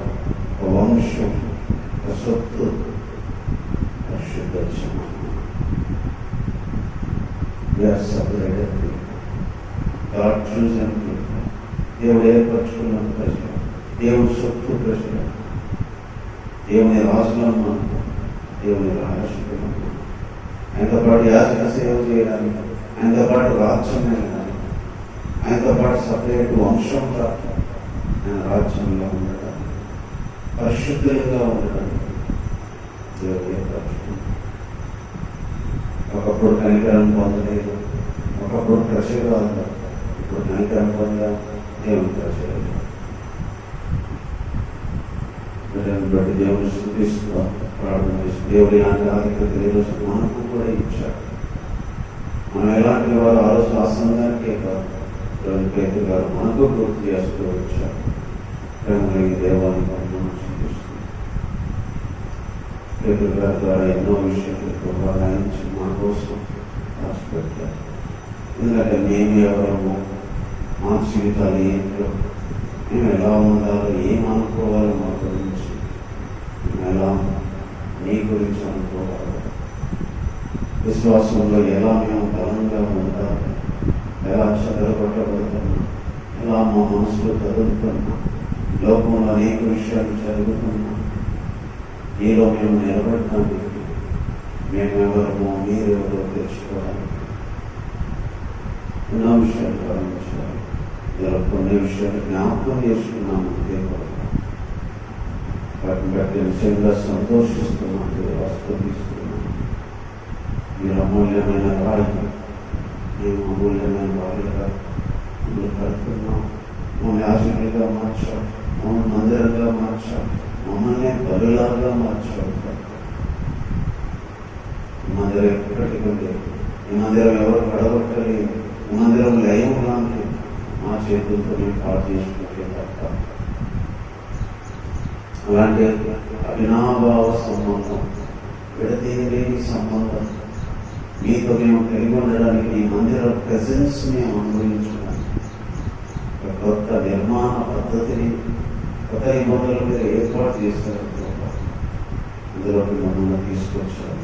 వంశం, సొత్తు, పరిశుద్ధ జనం. దేవుడు ఏర్పరచుకున్న ప్రజలు, దేవుడు సొత్తు ప్రజలు, దేవుని రాజులమ్మ, దేవుని రాజులమ్మ. ఆయనతో పాటు యాజక సేవ చేయడానికి, ఆయనతో పాటు రాజ్యం వెళ్ళడానికి, ఆయనతో పాటు సపరేట్ వంశంగా ఆయన రాజ్యంలో ఉండడానికి, పరిశుద్ధులుగా ఉండడానికి దేవుడు ఏర్పరచుకున్నాడు. ఒకప్పుడు కనికరం పొందలేదు, ఒకప్పుడు ప్రజలు, ఇప్పుడు కనికరం పొందా దేవుని ప్రజలు. బట్టి దేవుని స్తుతిస్తూ ప్రార్థన చేసి దేవుడి ఆధిక్యత ఈరోజు మనకు కూడా ఇచ్చాడు. మనం ఎలాంటి వారు ఆ రోజు ఆ సంఘానికే కాదు, పేరు గారు మనకు పూర్తి చేస్తూ వచ్చారు. ప్రేమకి దేవానికి మనం చూపిస్తుంది. పేరు గారి ద్వారా ఎన్నో విషయాలు రాయించి మన కోసం రాసిపెట్టారు. ఎందుకంటే మేము ఎవరము, మా జీవితాలు ఏంటో, మేము ఎలా ఉండాలో, ఏం అనుకోవాలో మా గురించి, ఎలా నీ గురించి అనుకోవాలి, విశ్వాసంలో ఎలా మేము బలంగా ఉండాలి, ఎలా చెదరగొట్టబడుతున్నా, ఎలా మా మనసులో కదులుతున్నా, లోకంలో అనేక విషయాలు జరుగుతున్నా, నీలో మేము నిలబడటానికి మేమెవరమో మీరెవరో తెలుసుకోవడానికి ఎన్నో విషయాలు గమనించాలి. ఇలా కొన్ని విషయాలు జ్ఞాపకం చేసుకున్నాము. వాటిని బట్టి నిజంగా సంతోషిస్తున్నాము, ఆస్వాదిస్తున్నాము. మీరు అమూల్యమైన రాయి, మేము అమూల్యమైన వాళ్ళుగా మిమ్మల్ని కడుతున్నాం. మమ్మల్ని యాజకులుగా మార్చాం, మమ్మల్ని మందిరంగా మార్చాం, మమ్మల్ని బలులాగా మార్చాం. ఈ మందిరం ఎప్పటికీ లేదు, ఈ మందిరం ఎవరు పడగొట్టలేదు, ఈ మందిరం లయం లాంటి మా చేతులతో మేము పాటు చేసుకుంటే తప్ప. అలాంటి అవినాభావ సంబంధం, విడదీయలేని సంబంధం మీతో మేము కలిగి ఉండడానికి, ఈ మందిర ప్రెజెన్స్ మేము అనుభవించడానికి, కొత్త నిర్మాణ పద్ధతిని, కొత్త నిబంధనలు మీరు ఏర్పాటు చేశారు. అందులోకి మమ్మల్ని తీసుకొచ్చారు.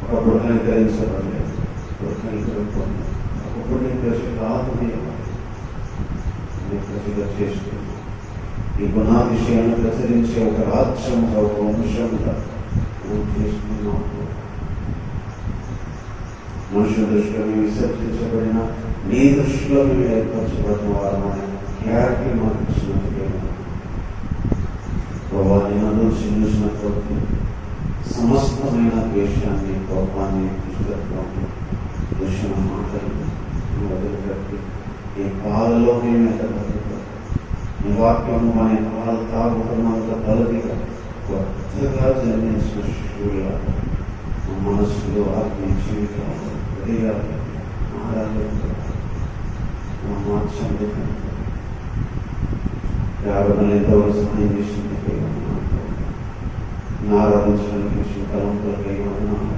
ఒకప్పుడు కనికరించబడలేదు, ఒకప్పుడు నీ ప్రజలు కాదు, నీ ప్రజగా చేసుకున్నాం. ఈ గుణాతిశయాన్ని ప్రచురించే ఒక రాజ్యం, ఒక వంశంగా మనం చేసుకున్నాం. మనుషుల దృష్టిలో మేము విసర్జించబడిన, నీ దృష్టిలో మేము ఏర్పరచబడిన వారమనే క్లారిటీ మాకు ఇచ్చినట్టుగా ప్రభావ నిన్ను చూసినప్పుడు సమస్తమైన ద్వేషాన్ని, కోపాన్ని, దుష్టత్వాన్ని, దూషణ మాటలు వదిలిపెట్టి ఈ పాలలో మేము ఎక్కబడుతాం. నీ వాక్యము అనే పాలు తాగుతున్నంత బలదిగా కొత్త కొత్తగా జన్మించిన శిశువుల మా మనసులో ఆత్మీయ జీవితంలో హృదయాలు ఆరాధనతో మార్చండి. ఆరాధన ఎంతవరకు సహాయం చేసినందుకే ఆరాధించడానికి ఇచ్చిన తలంపులకై ఉన్నాను.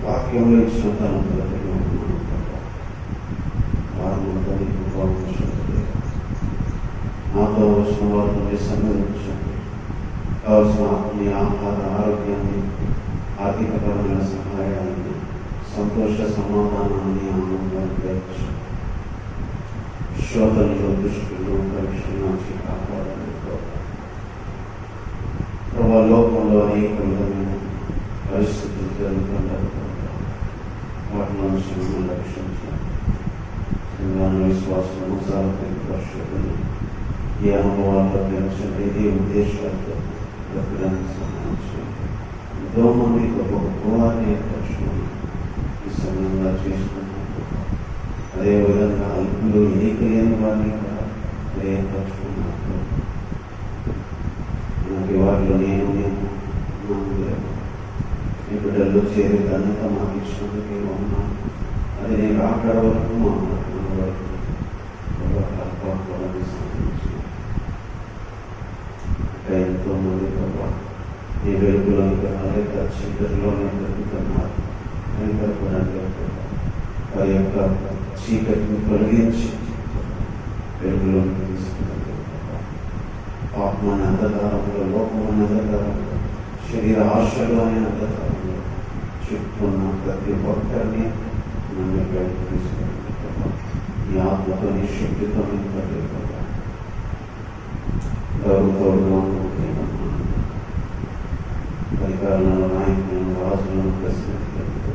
వాక్యంలో ఇచ్చిన తలంపులకై ఉన్నాను. వారంతా నీకు బాగుంటుంది. నాతో వచ్చిన వారితో సన్నిధించండి. కావలసిన ఆత్మీయ ఆహార ఆరోగ్యాన్ని, ఆర్థికపరమైన సహాయాన్ని, సంతోష సమాధానాన్ని, ఆనందాన్ని దయచేయండి. శోధనలో దృష్టిలో పరీక్షించి కాపాడాలని ప్రభా. లోకంలో అనేక విధమైన పరిస్థితులు జరుగుతుంటారు. వాటి నుంచి మిమ్మల్ని రక్షించాలి. విశ్వాసం పరిశోధన ఈ అనుభవాల్లో పెంచండి. ఇదే ఉద్దేశాలతో బ్రతకడానికి సహాయం చేయండి. ఎంతో మంది గొప్ప గోవాన్ని ఏర్పరచుకొని ఈ సమయంలో చేసుకుంటున్నారు. అదేవిధంగా అల్పులు ఎన్నిక లేని వారిని కూడా ఏర్పరచుకున్నారు. మనకి వారిలో నేను మీ బిడ్డల్లో చేరే ఘనత మాకు ఇచ్చినందుకు ఉన్నాను. అది నేను ఆకడ వరకు మా వరకు ఎంతో మంది ప్రభావ ఈ వెలుగులోని అనేక చీకటిలోనే బ్రతుకుతున్నారు. వారి యొక్క చీకటిని తొలగించి వెలుగులోకి తీసుకున్నారు. పాపమనే అంధకారంలో, లోకమనే అంధకారంలో, శరీర ఆశలోనే అంధకారంలో చుట్టూన్న ప్రతి ఒక్కరిని నన్ను బయటకు తీసుకున్నారు. ఈ ఆత్మతో, నీ శక్తితో నింపలేదు. గౌరవతోడుగా అధికారులను, నాయకులను, రాజులను ప్రశ్నించలేదు.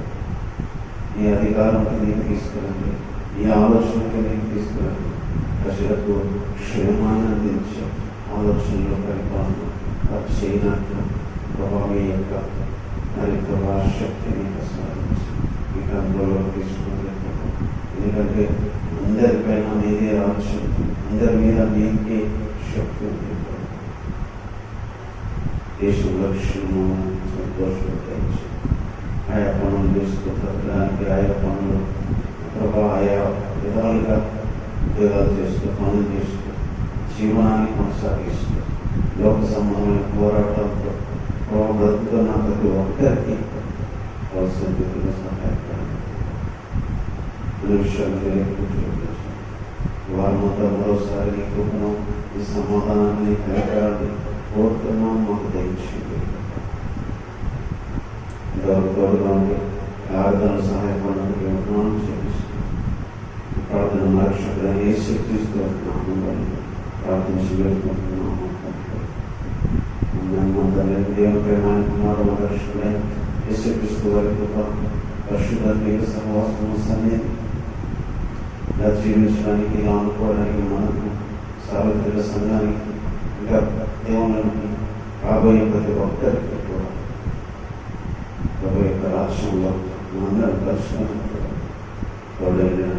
ఈ అధికారంతో నీకు తీసుకురండి. ఈ ఆలోచనతో నీకు తీసుకురండి. ప్రజలకు క్షేమాన్ని అందించే ఆలోచనలో పరిపాలన వారు చేయనట్లు ప్రభావం యొక్క మరి ప్రభావ శక్తిని ప్రసాదించి ఈ కంట్రోల్లో తీసుకుని. ఎందుకంటే అందరిపైన మీదే రాజ్యం, అందరి మీద మీకే శక్తి ఉంది. దేశం లక్ష్యము సంతోషం ఆయా పనులు చేసుకుంటానికి, ఆయా పనులు ప్రభావ ఆయా విధాలుగా ఉద్యోగాలు చేస్తూ, పనులు చేస్తూ, జీవనాన్ని కొనసాగిస్తూ, లోక సంబంధమైన పోరాటంతో బ్రతుకుతున్న ప్రతి ఒక్కరికి అవసరం సహాయపడండి. విషయాలు తెలియకుండా వారి మొత్తం మరోసారి నీ కృపను, ఈ సమాధానాన్ని కలగాలని కోరుతున్నాం. మాకు దయచేయండి. గౌరవతోడుగా ఉండి ఆరాధన సహాయపడడానికి ఉన్నాను చేపిస్తుంది. ప్రార్థన మరక్షకుడు యేసుక్రీస్తు నామములో ప్రార్థించి వేడుకుంటున్నాము. దేవుని ప్రేమానికి కుమారుడు మరక్షకుడైన యేసుక్రీస్తు వారి కృప, పరిశుద్ధ సహవాసము, సన్నిధి ఇలా జీవించడానికి, ఇలా అనుకోవడానికి, మనకు సార్వత్రిక సంఘానికి, ఇంకా దేవునికి రాబోయే ప్రతి ఒక్కరికి కూడా ప్రభు యొక్క రాష్ట్రంలో మనందరం కలుసుకుని తోడైన